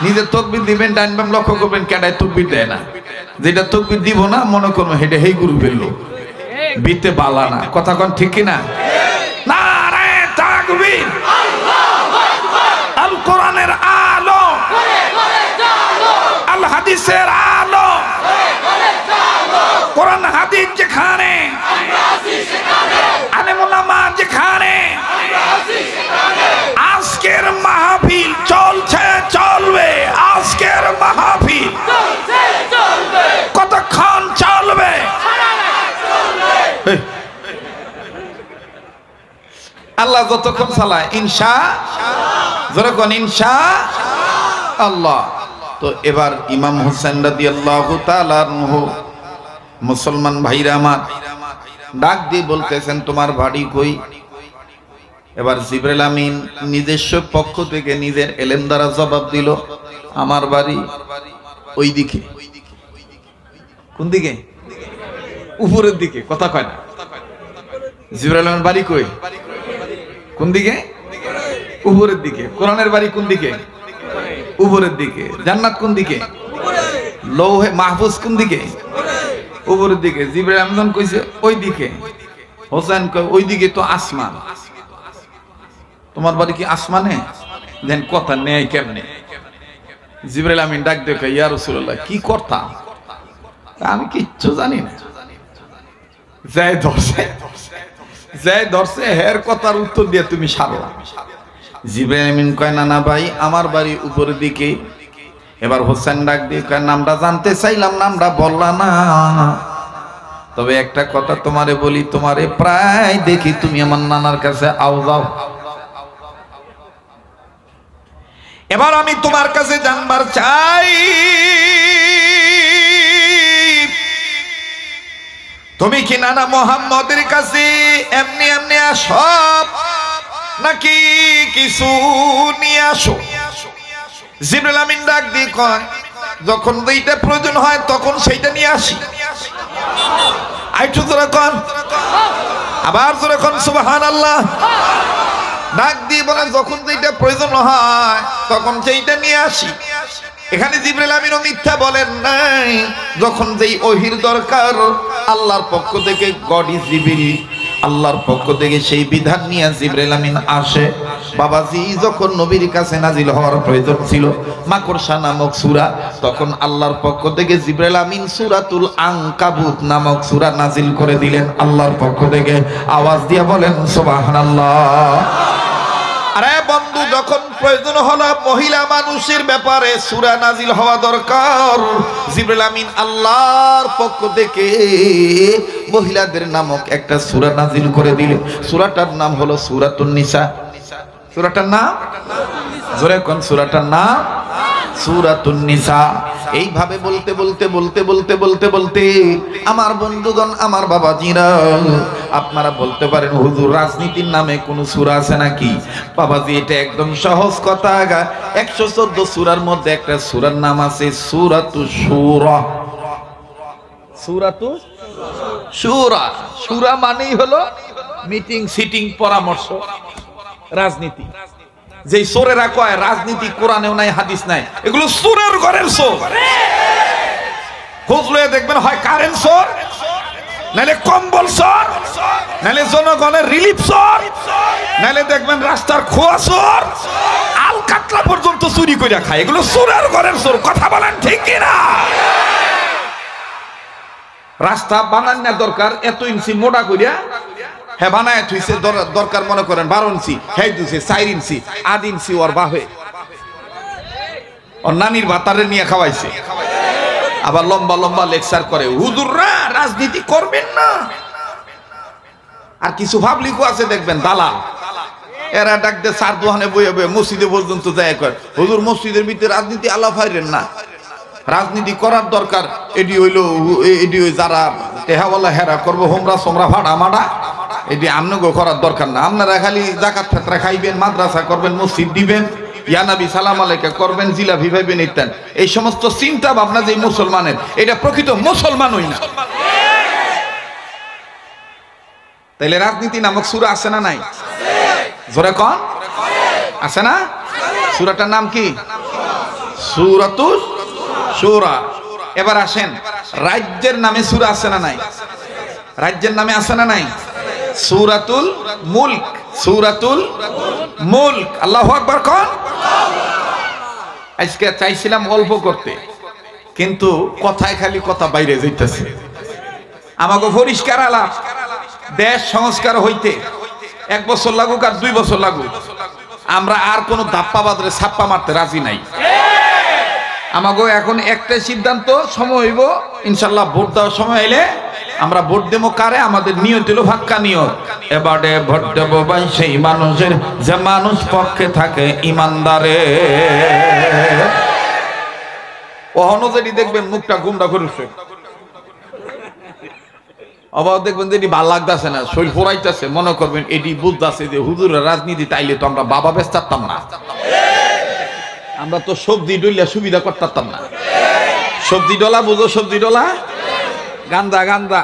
নিজে তাকবীর দিবেন, ডান বাম লক্ষ্য করবেন কেডায় তাকবীর দেয় না। যেটা তাকবীর দিব না মনে করবো হেডে হেই গুরু ফেললো, বিতে বালা না। কথা কোন ঠিক কিনা? নারায়ে তাকবীর। আল কোরআনের আলো, আল হাদিসের আলো, কোরআন হাদিস যেখানে, আলেম ওলামা যেখানে, আজকের মাহফিল চলছে চলবে। আজকের মাহফিল কতক্ষণ চলবে? আল্লাহ যতক্ষণ চালায়, যখন ইনশাআল্লাহ। তো এবার ইমাম হোসেন রাদিয়াল্লাহু তাআলা আনহু, মুসলমান ভাইরা আমার, ডাক দিয়ে বলতেছেন তোমার বাড়ি কই? এবার জিবরাইল আমিন নিজস্ব পক্ষ থেকে নিজের এলেম দ্বারা জবাব দিল, আমার বাড়ি ওই দিকে। কোন দিকে? উপরের দিকে। কথা কয় না। জিবরাইল আমিন বাড়ি কই? কোন দিকে? উপরের দিকে। কোরআনের বাড়ি কোন দিকে? উপরের দিকে। জান্নাত কোন দিকে? লৌহে মাহফুজ কোন দিকে? উপরের দিকে। জিবরাইল আমিন কইছে ওই দিকে। হোসেন কয় ওই দিকে তো আসমান। তোমার বাড়ি কি আসমানে? দেন কথা নেই কেমনে? জিবরাইল আমিন ডাক দিয়ে কয় ইয়া রাসূলুল্লাহ কি করতাম? আমি কিচ্ছু জানি না। যাই ধরছে হের কথার উত্তর দিয়ে তুমি সারো। জিবরাইল আমিন কয় না না ভাই, আমার বাড়ি উপরের দিকে। এবার হোসেন ডাক দিয়ে কয় নামটা জানতে চাইলাম, নামটা বললা না। তবে একটা কথা তোমারে বলি, তোমারে প্রায় দেখি তুমি আমার নানার কাছে আও যাও। এবার আমি তোমার কাছে জানবার চাই, তুমি কি নানা মুহাম্মদের কাছে এমনি এমনি আসো নাকি কিছু নিয়ে আসো? জিবরাইল আমিন ডাক দিয়ে কয় যখন যেটা প্রয়োজন হয় তখন সেইটা নিয়ে আসি। আইটু জোরে কোন, আবার জোরে কোন সুবহানাল্লাহ। ডাক দিয়ে বলেন যখন যেটা প্রয়োজন হয় তখন সেইটা নিয়ে আসি। এখানে জিবরাইল আমিন মিথ্যা বলেন নাই। যখন যেই ওহির দরকার আল্লাহর পক্ষ থেকে, গড ইজ জিবরিল, আল্লাহর পক্ষ থেকে সেই বিধান নিয়ে জিবরাইল আমিন আসে। বাবাজি যখন নবীর কাছে নাজিল হওয়ার প্রয়োজন ছিল মাকড়সা নামক সূরা, তখন আল্লাহর পক্ষ থেকে জিবরাইল আমিন সূরাতুল আনকাবুত নামক সূরা নাজিল করে দিলেন আল্লাহর পক্ষ থেকে। আওয়াজ দিয়ে বলেন সুবহানাল্লাহ। আরে বন্ধু, যখন প্রয়োজন হলো মহিলা মানুষের ব্যাপারে সূরা নাজিল হওয়া দরকার, জিবরাইল আমিন আল্লাহর পক্ষ থেকে মহিলাদের নামক একটা সূরা নাজিল করে দিল। সূরাটার নাম হলো সূরাতুন নিসা। সূরাটার নাম জোরে কোন? সূরাটার নাম সূরাতুন নিসা। এইভাবে বলতে বলতে বলতে বলতে বলতে বলতে আমার বন্ধুগণ, আমার বাবাজিরা, আপনারা বলতে পারেন হুজুর রাজনীতির নামে কোন সূরা আছে নাকি? বাবাজি এটা একদম সহজ কথা। 114 সূরার মধ্যে একটা সূরার নাম আছে সূরাতুশ শূরা। সূরাতুশ শূরা। শূরা মানেই হলো মিটিং, সিটিং, পরামর্শ, রাজনীতি। যেই সোরেরা কয় রাজনীতি কোরআনেও নাই হাদিস নাই, এগুলো সুরের ঘরের সোর। খুঁজলে দেখবেন হয় কারেন্ট সোর, নাহলে কম্বল সোর, নাহলে জনগণের রিলিফ সোর, নাহলে দেখবেন রাস্তার খোয়া সোর, আল কাতলা পর্যন্ত চুরি করে খায়। এগুলো সুরের ঘরের সোর। কথা বলেন ঠিক কিনা? রাস্তা বানানো দরকার এত ইঞ্চি মোটা করিয়া, হ্যাঁ বানায় থুইছে দরকার মনে করেন 12 ইঞ্চি, হ্যাঁ দিছে 4 ইঞ্চি, 8 ইঞ্চি ওর বাহে ওর নানির ভাতারে নিয়ে খাওয়াইছে। আবার লম্বা লম্বা লেকচার করে, হুজুররা রাজনীতি করবেন না। আর কিছু পাবলিকও আছে দেখবেন দালাল, এরা ডাক দিয়ে চার দোকানে বয়ে বয়ে মসজিদে পর্যন্ত যায় কয়, হুজুর মসজিদের ভিতরে রাজনীতি আলাপ হাইরেন না, রাজনীতি করার দরকার এডি হইলো এডি যারা টেহাওয়ালা হেরা করবো হোমরা সোমরা ভাড়া মাডা, এটি আমনগো করার দরকার না। আপনারা খালি জাকাত ফেতরা খাইবেন, মাদ্রাসা করবেন, মসজিদ দিবেন, ইয়ানাবি সালাম আলাইকা করবেন, জিলাপি ভাইবেন ইত্যাদি। এই সমস্ত চিন্তা ভাবনা যে মুসলমানের, এটা প্রকৃত মুসলমান হই না। তাইলে রাজনীতি নামক সূরা আছে না নাই? জোরে কোন আছে না? সূরাটার নাম কি? সূরাতুল শুরা। এবার আসেন, রাজ্যের নামে সূরা আছে না নাই? রাজ্যের নামে আছে না নাই? সূরাতুল মুলক, সূরাতুল মুলক। আল্লাহু আকবার কোন। আজকে চাইছিলাম অল্প করতে, কিন্তু কথায় খালি কথা বাইরে যাইতেছে। আমাকে পরিষ্কার আলাপ, দেশ সংস্কার হইতে 1 বছর লাগুক আর 2 বছর লাগুক, আমরা আর কোন ধাপ্পা বাদরে ছাপ্পা মারতে রাজি নাই। আমাকে এখন একটাই সিদ্ধান্ত, সময় হইব ইনশাল্লাহ ভোট দেওয়ার সময় এলে আমরা ভোট দেবো কারে? আমাদের নিয়ত হলো ভাক্কা নিয়ত, এবারে ভোট দেবো ভাই সেই মানুষের যে মানুষ পক্ষে থাকে ইমানদারে। ওহনো যেটি দেখবেন মুখটা গুমরা করেছে, আবার দেখবেন যে এটি ভাল লাগতেছে না, শরীর ফোরাইতেছে, মনে করবেন এটি বুঝতেছে যে হুজুরের রাজনীতি তাইলে তো আমরা বাবা বেচতাম না, আমরা তো সবজি ডইলা সুবিধা করতাম না। সবজি ডলা বুঝো? সবজি ডলা গান্দা গান্দা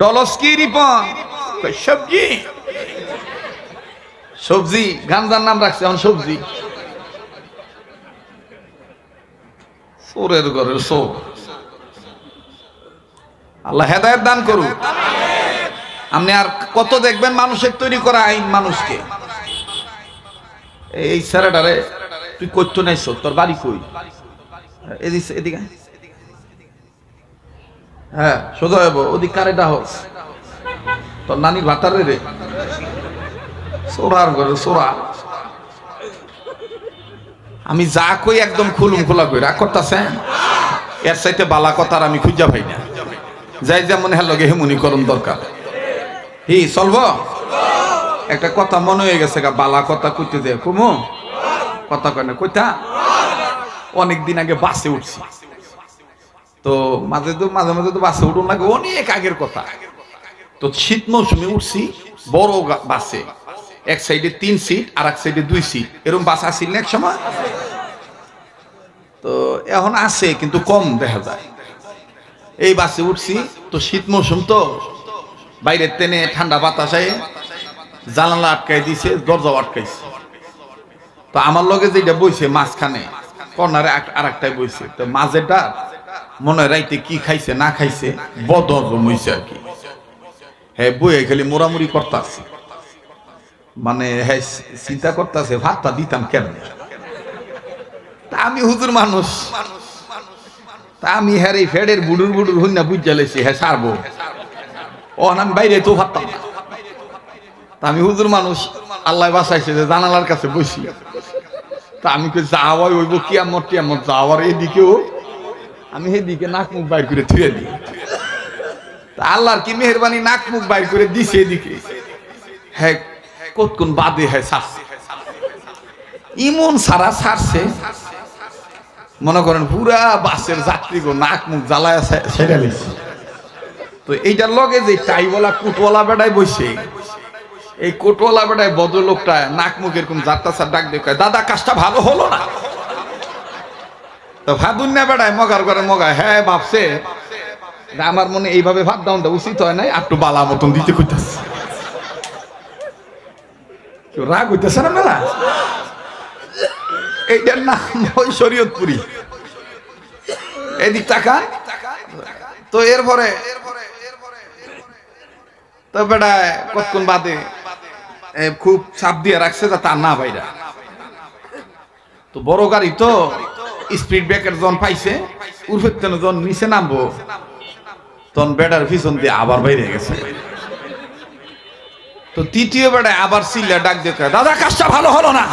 ডলস কি রিপন সবজি, সবজি গান্দার নাম রাখছে এখন সবজি। চোরের ঘরের চোর, আল্লাহ হেদায়েত দান করুক। আপনি আর কত দেখবেন মানুষের তৈরি করা আইন মানুষকে। এই ছেলেটারে তুই করতো নাইছ, তোর বাড়ি কই? এদিকে হ্যাঁ সোজা হইব, ওদিক কারে ডাহস? তোর নানির ভাতারে রে, সোরার ঘরে সোরা। আমি যা কই একদম খুলুম খোলা কই, রাগ করতেছেন? এর চাইতে বালা কথার আমি খুঁজা পাই না। যাই যেমন হের লগে হেমুনি করণ দরকার। হি চলব? একটা কথা মনে হয়ে গেছে, বালা কথা কইতে দে কুমু কথা কয় না কইতা। অনেকদিন আগে বাসে উঠছি, তো মাঝে মাঝে তো বাসে উঠুন লাগে, অনেক আগের কথা। তো শীত মৌসুমে উঠছি বড় বাসে, এক সাইডে 3 সিট আর এক সাইডে 2 সিট, এরকম বাস আসছিল না এক সময়। তো এখন আছে কিন্তু কম দেখা যায়। এই বাসে উঠছি, তো শীত মৌসুম, তো বাইরে টেনে ঠান্ডা বাতাসে জানালা আটকাই দিছে, দরজাও আটকাইছে। তো আমার লগে যেটা বইছে মাঝখানে কর্নারে আর একটাই বইছে, তো মাঝেটা মনে হয় রাইতে কি খাইছে না খাইছে বদহজম হইছে আর কি। হ্যাঁ বইয়ে খালি মোড়ামুড়ি করতেছে, মানে হ্যাঁ চিন্তা করতেছে ভাতটা দিতাম কেমন। তা আমি হুজুর মানুষ, তা আমি হ্যাঁ এই ফেডের বুডুর বুডুর হইনা বুঝা লেছি, হ্যাঁ সারবো ও আমি বাইরে তো ভাবতাম না। তা আমি হুজুর মানুষ, আল্লাহ বাঁচাইছে যে জানালার কাছে বসি। তা আমি যাওয়াই হইব কিয়ামত টিয়ামত যাওয়ার এদিকেও আমি সেদিকে নাক মুখ বাইর করে থুয়ে দিই। তা আল্লাহর কি মেহরবানি, নাক মুখ বাইর করে দিছে এদিকে, হ্যাঁ কতক্ষণ বাদে হ্যাঁ ছাড়ছে, ইমন সারা ছাড়ছে, মনে করেন পুরা বাসের যাত্রীগো নাক মুখ জ্বালায় ছেড়ে দিচ্ছে। তো এইটার লগে যে টাইওয়ালা কুটওয়ালা বেড়ায় বসে, এই কোটওয়ালা বেড়ায় ভদ্রলোকটা নাক মুখ এরকম যাত্রা ডাক দেখায়, দাদা কাজটা ভালো হলো না। তো ভাদুন্যা বেড়ায় মগার করে মগায়, হ্যাঁ ভাবছে আমার মনে এইভাবে ভাত দাউনটা উচিত হয় নাই, একটু বালা মতন দিতে কইতাছে। কেউ রাগ হইতেছে না মেলা, এইটার নাম ওই শরীয়তপুরি। এদিক টাকা। তো এরপরে তো বেড়ায় কতক্ষণ বাদে খুব চাপ দিয়ে রাখছে তা না ভাইরা। তো বড় গাড়ি তো স্পিড ব্রেকার জন পাইছে, উর্ফের তেন জন নিচে নামবো, তখন বেড়ার পিছন দিয়ে আবার বাইরে গেছে। তো তৃতীয় বেড়ায় আবার চিল্লা ডাক দিয়ে, দাদা কাজটা ভালো হলো না।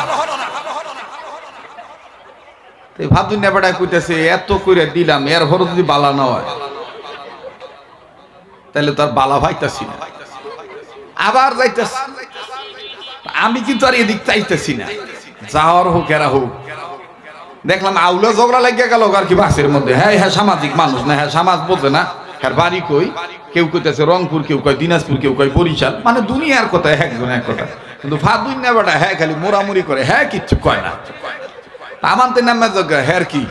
ভাদুন নেবাটা কইতেছে এত করে দিলাম এর ভর যদি বালা না হয় তাহলে তার বালা ভাইতাছি না, আবার যাইতেছি। আমি কিন্তু আর এদিক চাইতেছি না, যাওয়ার হোক এরা হোক। দেখলাম আউলা ঝগড়া লাগিয়ে গেল আর কি বাসের মধ্যে। হ্যাঁ হ্যাঁ সামাজিক মানুষ না, হ্যাঁ সমাজ বোঝে না, হ্যাঁ বাড়ি কই, কেউ কইতেছে রংপুর, কেউ কয় দিনাজপুর, কেউ কয় বরিশাল, মানে দুনিয়ার কথা একজন এক কথা। কিন্তু ফাদুন নেবাটা হ্যাঁ খালি মোড়ামুড়ি করে, হ্যাঁ কিচ্ছু কয় না। আমার তো নামে যোগ্য হ্যাঁ কি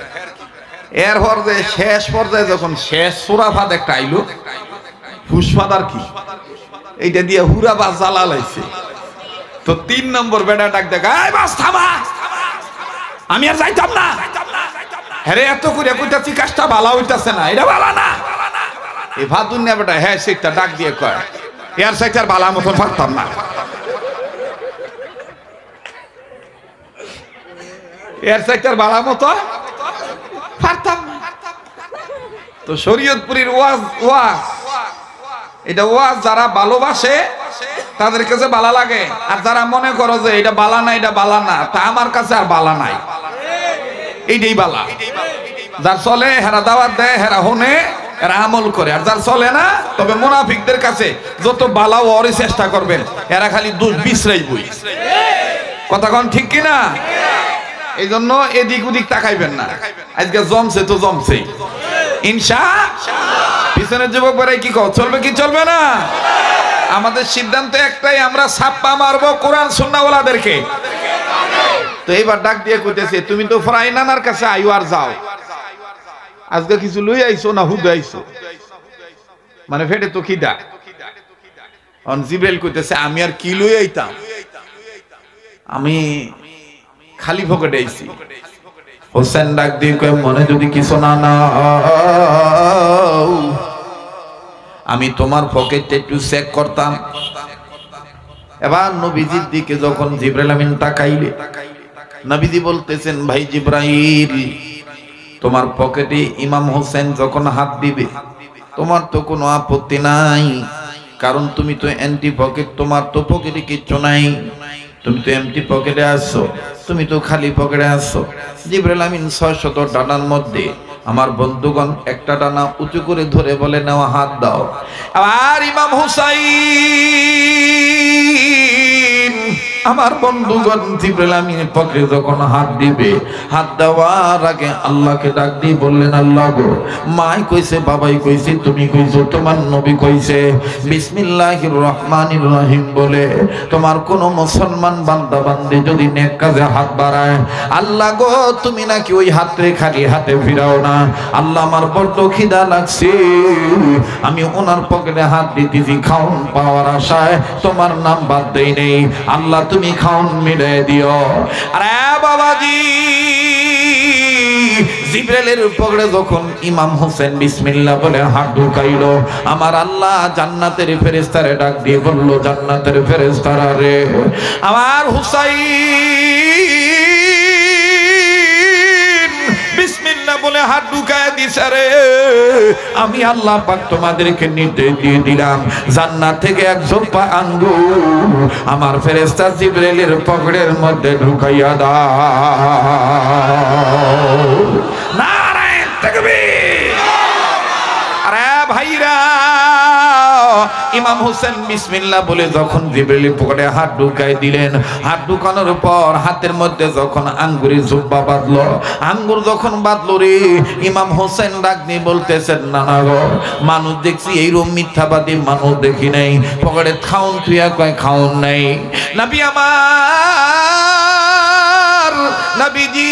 এর পর্যায়ে শেষ পর্যায়ে যখন শেষ সুরাফাদ একটা আইলো, ফুসফাদ আর কি এইটা দিয়ে হুরা বাস জ্বালা লাইছে। তো 3 নম্বর বেটা ডাক দেখা, এই বাস থামা, আমি আর যাইতাম না। হ্যাঁ এত করে কইতাছি কাজটা ভালো হইতাছে না, এটা ভালো না। এই ভাদুন না বেটা হ্যাঁ সেটা ডাক দিয়ে কয় এর সাইটার ভালো মতন পারতাম না, এর সাইটার ভালো মতো পারতাম না। তো শরীয়তপুরীর ওয়াজ এটা ওয়াজ যারা ভালোবাসে তাদের কাছে ভালো লাগে, আর যারা মনে করো যে এটা বালা না, এটা বালা না, তা আমার কাছে আর বালা নাই, এইটাই বালা। যার চলে হেরা দাওয়াত দেয়, হেরা হনে, এরা আমল করে। আর যার চলে না, তবে মুনাফিকদের কাছে যত বালা ওরই চেষ্টা করবেন, এরা খালি দুধ বিশ্রাইবই। কথা কোন ঠিক কিনা? এই জন্য এদিক ওদিক তাকাইবেন না। আজকে জমছে তো জমছেই ইনশাআল্লাহ। পিছনের যুবক ভাই কি কও, চলবে কি চলবে না? আমাদের সিদ্ধান্ত একটাই, আমরা ছাপ্পা মারবো কোরআন সুন্নাহওয়ালাদেরকে। তো এইবার ডাক দিয়ে কইতেছে, তুমি তো ফরাই নানার কাছে আইও আর যাও, আজকে কিছু লই আইছো না হুদ আইছো, মানে ফেটে তো খিদা। অন জিবরাইল কইতেছে, আমি আর কি লই আইতাম, আমি খালি পকেটে আইছি। হোসেন ডাক দিয়ে কয়, মনে যদি কিছু না নাও, আমি তোমার পকেটে একটু চেক করতাম। এবার নবীজির দিকে যখন জিবরাইল আমিন তাকাইলে, নবীজি বলতেছেন, ভাই জিবরাইল, তোমার পকেটে ইমাম হোসেন যখন হাত দিবে তোমার তো কোনো আপত্তি নাই, কারণ তুমি তো এন্টি পকেট, তোমার তো পকেটে কিচ্ছু নাই, তুমি তো এমটি পকেটে আসছো, তুমি তো খালি পকেটে আসছো। জিবরাইল আমিন 600 ডানার মধ্যে আমার বন্ধুগণ একটা ডানা উঁচু করে ধরে বলে, নাও হাত দাও। আর ইমাম হুসাইন আমার বন্ধুগণ জিবরাইল আমিন পকেটে যখন হাত দিবে, হাত দেওয়ার আগে আল্লাহকে ডাক দিয়ে বললেন, আল্লাহ গো, মাই কইছে, বাবাই কইছে, তুমি কইছো, তোমার নবী কইছে বিসমিল্লাহির রহমানির রহিম বলে তোমার কোন মুসলমান বান্দা বান্দি যদি নেক কাজে হাত বাড়ায়, আল্লাহ গো তুমি নাকি ওই হাতে খালি হাতে ফিরাও না। আল্লাহ আমার বড্ড খিদা লাগছে, আমি ওনার পকেটে হাত দিতেছি খাউন পাওয়ার আশায়, তোমার নাম বাদ দেই নেই, আল্লাহ তুমি খাউন মিলে দিও। আরে বাবাজি, জিবরাইলের পকেটে যখন ইমাম হোসেন বিসমিল্লাহ বলে হাত ঢুকাইলো, আমার আল্লাহ জান্নাতের ফেরেশতারে ডাক দিয়ে বলল, জান্নাতের ফেরেশতারা রে, আমার হুসাইন বিসমিল্লাহ বলে হাত ঢুকায় দিছে রে, আমি আল্লাহ পাক তোমাদেরকে নির্দেশ দিয়ে দিলাম, জান্নাত থেকে এক ঝোপা আঙ্গুর আমার ফেরেশতা জিবরাইলের পকেটের মধ্যে ঢুকাইয়া দাও। নারে তাকবীর! আরে ভাইরা, ইমাম হোসেন বিসমিল্লাহ বলে যখন জিবরাইলের পকেটে হাত ঢুকাই দিলেন, হাত ঢুকানোর পর হাতের মধ্যে যখন আঙ্গুরের জুব্বা বাঁধলো, আঙ্গুর যখন বাঁধলো রে, ইমাম হোসেন ডাক দিয়ে বলতেছেন, নানা গো, মানুষ দেখছি এইরকম মিথ্যাবাদী মানুষ দেখি নাই, পকেটে খাউন তুইয়া কয় খাউন নাই। নবী আমার, নবীজি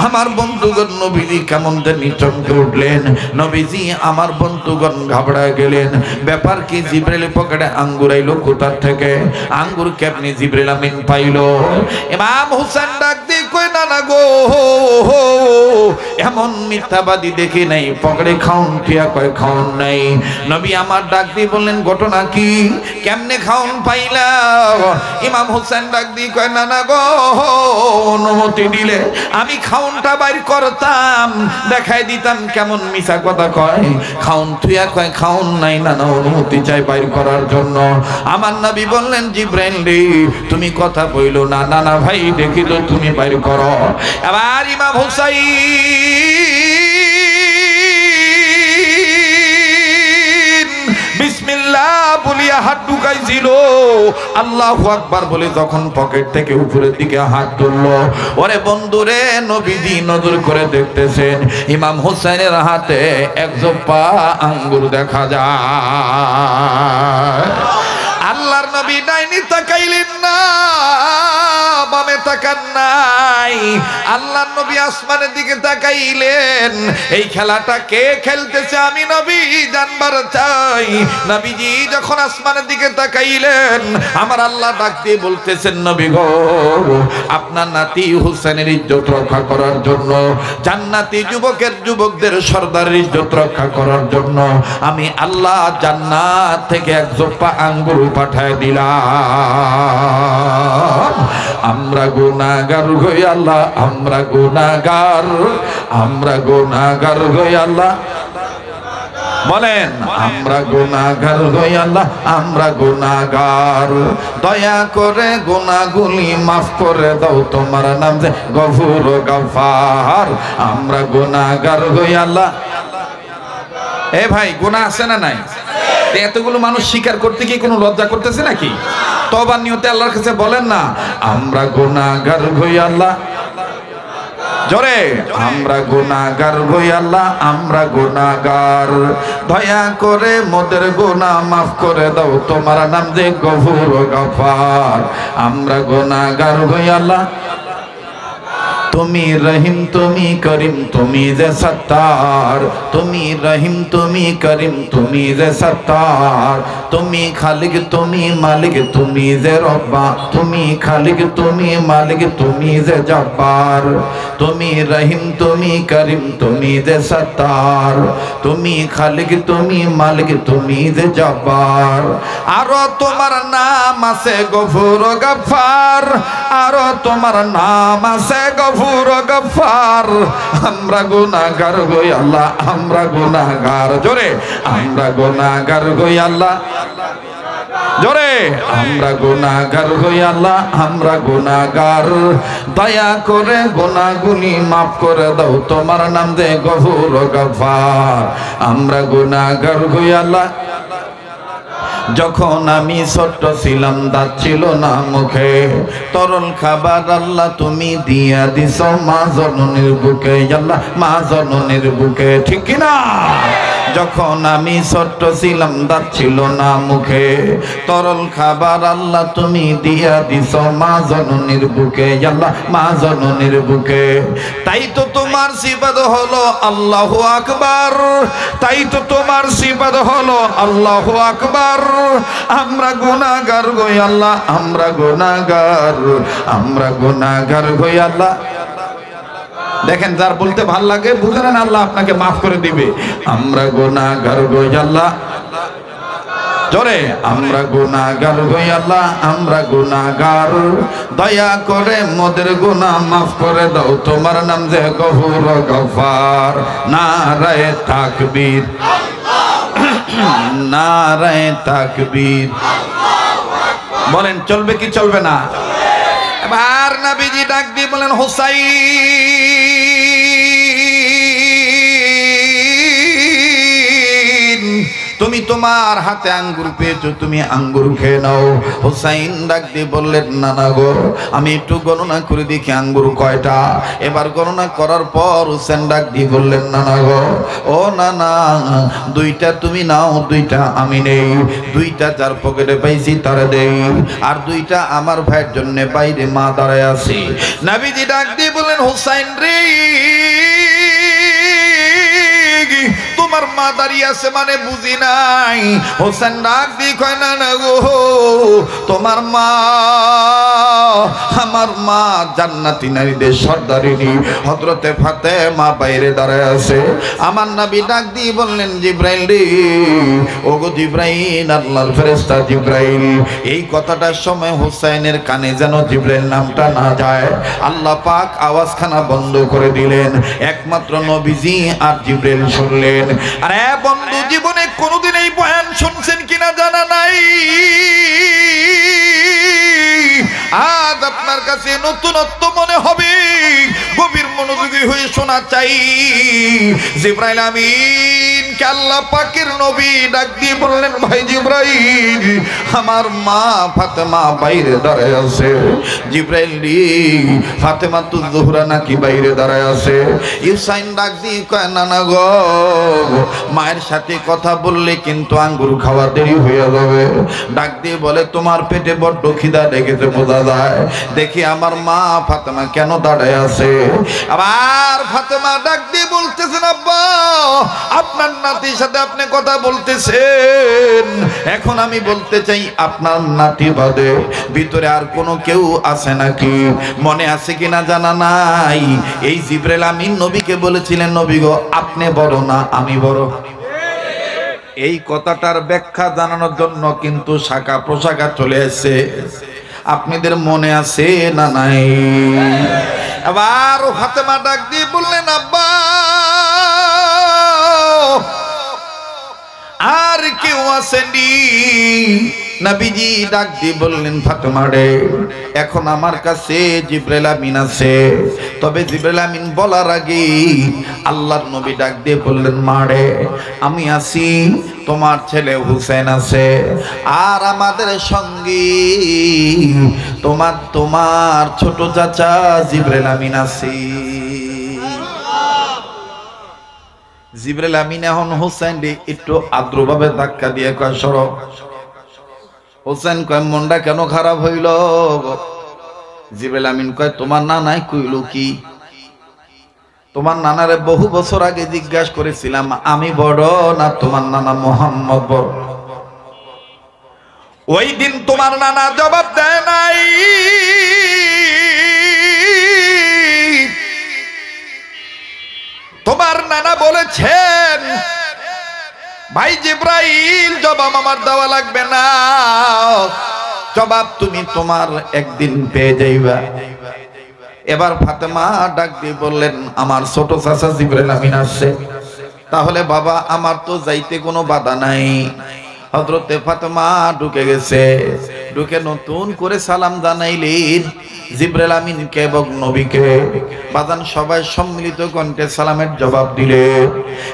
আমার বন্ধুগণ নবীজি কেমন জানি চমকে উঠলেন, নবীজি আমার বন্ধুগণ ঘাবড়ায় গেলেন, ব্যাপার কি? জিবরাইলের পকেটে আঙ্গুর আইলো কোথা থেকে? আঙ্গুর কেমনি জিবরাইল আমিন পাইলো? ইমাম হোসেন ডাক দিয়ে কই, নানা গো, এমন মিথ্যাবাদী দেখি নাই, পকেটে খাউন ফিয়া কয় খাউন নাই। নবী আমার ডাক দিয়ে বললেন, ঘটনা কি, কেমনে খাউন পাইলা? ইমাম হোসেন ডাক দিয়ে কয়, নানা গো, অনুমতি দিলে আমি খাউনটা বাইর করতাম, দেখাই দিতাম কেমন মিছা কথা কয়, খাউন থুইয়া কয় খাউন নাই, নানা অনুমতি চাই বাইর করার জন্য। আমার নবী বললেন, জিবরাইল রে, তুমি কথা বইলো না, নানা ভাই দেখি তো তুমি বাইর করো। এবার ইমাম হুসাইন বিসমিল্লাহ বলিয়া হাত ঢুকাইছিল, আল্লাহু আকবার বলে যখন পকেট থেকে উপরের দিকে হাত তুললো, ওরে বন্ধুরে নবীজি নজর করে দেখতেছেন ইমাম হুসাইনের হাতে এক জোপা আঙ্গুর দেখা যায়। আল্লাহর নবী ডাইনি তাকাইলেন না, বামে তাকান নাই, আল্লাহর নবী আসমানের দিকে তাকাইলেন। এই খেলাটা কে খেলতেছে আমি নবী জানবার চাই। নবীজি যখন আসমানের দিকে তাকাইলেন, আমার আল্লাহ ডাক দিয়ে বলতেছেন, নবী গো, আপনার নাতি হুসেনের ইজ্জত রক্ষা করার জন্য, জান্নাতি যুবকদের সর্দারের ইজ্জত রক্ষা করার জন্য আমি আল্লাহ জান্নাত থেকে এক জোপা আঙ্গুর পাঠায় দিলাম। আমরা গুনাহগার গো আল্লাহ, আমরা গুনাহগার, আমরা গুনাহগার গো আল্লাহ, বলেন আমরা গুনাহগার গো আল্লাহ, আমরা গুনাহগার, দয়া করে গুনাহগুলি মাফ করে দাও, তোমার নাম যে গফুর গফার। আমরা গুনাহগার গো আল্লাহ। এ ভাই গুনাহ আছে না নাই? এতগুলো মানুষ স্বীকার করতে কি কোনো লজ্জা করতেছে নাকি? তওবার নিয়তে আল্লাহর কাছে বলেন না, আমরা গুনাহগার গো আল্লাহ, জোরে আমরা গুনাহগার গো আল্লাহ, আমরা গুনাহগার, দয়া করে মোদের গুনাহ মাফ করে দাও, তোমার নাম যে গফুর গফার। আমরা গুনাহগার গো আল্লাহ, তুমি রহিম তুমি করিম তুমি যে সত্তার, তুমি রহিম তুমি করিম তুমি যে সত্তার, তুমি খালিক তুমি মালিক তুমি যে রব্বা, তুমি খালিক তুমি মালিক তুমি যে জব্বার, তুমি রহিম তুমি করিম তুমি যে সত্তার, তুমি খালিক তুমি মালিক তুমি যে জব্বার। আরো তোমার নাম আছে গফুর গফার, আরো তোমার নাম আছে গফুর গফার। আমরা গুনাহগার গো আল্লাহ, আমরা গুনাহগার, জোরে আমরা গুনাহগার গো আল্লাহ, জোরে আমরা গুনাহগার গো আল্লাহ, আমরা গুনাহগার, দয়া করে গুনাহগুলি মাফ করে দাও, তোমার নাম যে গফুর গফার। আমরা গুনাহগার গো আল্লাহ। যখন আমি ছোট্ট ছিলাম, দাঁত ছিল না মুখে, তরল খাবার আল্লাহ তুমি দিয়া দিছ মা জননীর বুকে, আল্লাহ মা জননীর বুকে, ঠিক কিনা? যখন আমি ছোট্ট ছিলাম, দাঁত ছিল না মুখে, তরল খাবার আল্লাহ তুমি দিয়া দিছ মা জননীর বুকে, আল্লাহ মা জননীর বুকে। তাই তো তোমার সিফাত হলো আল্লাহু আকবার, তাই তো তোমার সিফাত হলো আল্লাহু আকবার। আমরা গুনাহগার গো আল্লাহ, আমরা গুনাহগার, আমরা গুনাহগার গো আল্লাহ। দেখেন, যার বলতে ভাল লাগে বুঝে নেন আল্লাহ আপনাকে মাফ করে দিবে। আমরা গুনাহগার গো আল্লাহ, জোরে আমরা গুনাহগার গো আল্লাহ, আমরা গুনাহগার, দয়া করে মোদের গুনাহ মাফ করে দাও, তোমার নাম যে গফুর গফার। নারায়ে তাকবীর, নারায়ে তাকবীর, বলেন চলবে কি চলবে না? এবার নবীজি ডাক দিয়ে বলেন, হুসাইন তুমি তোমার হাতে আঙ্গুর পেয়েছো, তুমি আঙ্গুর খেয়ে নাও। হুসাইন ডাক দিয়ে বললেন, না না গো, আমি একটু গণনা করে দেখি আঙ্গুর কয়টা। এবার গণনা করার পর হুসেন ডাক দিয়ে বললেন, না না গো, ও না না, দুইটা তুমি নাও, দুইটা আমি নেই, দুইটা যার পকেটে পাইছি তারা দেই, আর দুইটা আমার ভাইয়ের জন্য বাইরে মা দাঁড়ায় আছি। নবীজি ডাক দিয়ে বললেন, হুসাইন রে, তোমার মা দাঁড়িয়ে আছে মানে বুঝি নাই। হোসেন ডাক দিয়ে কয়, না না গো, তোমার মা, আমার মা জান্নাতি নারীদের সর্দারিনী হযরতে ফাতেমা বাইরে দাঁড়ায় আছে। আমার নবী ডাক দিয়ে বললেন, জিব্রাইল রে, ওগো জিব্রাইল, আল্লাহর ফেরেশতা জিব্রাইল। এই কথাটার সময় হুসাইনের কানে যেন জিব্রাইল নামটা না যায়, আল্লাহ পাক আওয়াজখানা বন্ধ করে দিলেন। একমাত্র নবীজি আর জিব্রাইল শুনলেন। আরে বন্ধু, জীবনে কোনোদিন এই বয়ান শুনছেন কিনা জানা নাই, আজ আপনার কাছে নতুনত্ব মনে হবে। গভীর মনোযোগী হয়ে শোনা চাই। জিবরাইল আমিন কে আল্লাহ পাকের নবী ডাক দিয়ে বললেন, ভাই জিবরাইল, আমার মা ফাতেমা বাইরে দাঁড়ায় আছে। জিবরাইল রে, ফাতেমা তো জোহরা নাকি বাইরে দাঁড়ায় আছে? ইউসাইন ডাক দিয়ে কয়, না না গো, মায়ের সাথে কথা বললে কিন্তু আঙ্গুর খাওয়া দেরি হয়ে যাবে। ডাক দিয়ে বলে, তোমার পেটে বড্ড খিদা লেগেছে বোঝা যায়, দেখি আমার মা ফাতেমা কেন দাঁড়ায় আছে। আবার ফাতেমা ডাক দিয়ে বলতেছেন, আব্বা আপনার নাতির সাথে আপনি কথা বলতেছেন, এখন আমি বলতে চাই আপনার নাতি বাদে ভিতরে আর কোনো কেউ আছে নাকি? মনে আছে কিনা জানা নাই, এই জিবরাইল আমিন নবীকে বলেছিলেন, নবী গো আপনি বড় না আমি বড়। এই কথাটার ব্যাখ্যা জানানোর জন্য কিন্তু শাখা প্রশাখা চলে এসেছে, আপনাদের মনে আছে না নাই? আবার ফাতেমা ডাক দিয়ে বললেন, আব্বা আর কেউ আসেনি? নবীজি ডাক দিয়ে বললেন, ফাতেমা রে, এখন আমার কাছে জিবরাইল আমিন আছে। তবে জিবরাইল আমিন বলার আগে আল্লাহর নবী ডাক দিয়ে বললেন, মা রে, আমি আছি, তোমার ছেলে হুসেন আছে, আর আমাদের সঙ্গে তোমার ছোট চাচা জিবরাইল আমিন আছে। জিবরাইল আমিন এখন হুসেন একটু আদ্রভাবে ধাক্কা দিয়ে কয়, সরো। হুসেন কয়, মনটা কেন খারাপ হইল? জিবরাইল আমিন কয়, তোমার নানাই কইল কি? তোমার নানারে বহু বছর আগে জিজ্ঞাসা করেছিলাম, আমি বড় না তোমার নানা মুহাম্মদ বড়? ওই দিন তোমার নানা জবাব দেয় নাই। তোমার নানা বলেছেন, ভাই জিবরাইল, জবাব আমার দেওয়া লাগবে না, জবাব তুমি তোমার একদিন পেয়ে যাইবা। এবার ফাতেমা ডাক দিয়ে বললেন, আমার ছোট চাচা জিবরাইল আমিন আসছে, তাহলে বাবা আমার তো যাইতে কোনো বাধা নাই। হযরতে ফাতেমা ঢুকে গেছে, ঢুকে নতুন করে সালাম জানাইলেন জিবরাইল আমিনকে এবং নবীকে। বাজান সবাই সম্মিলিত কণ্ঠে সালামের জবাব দিলে।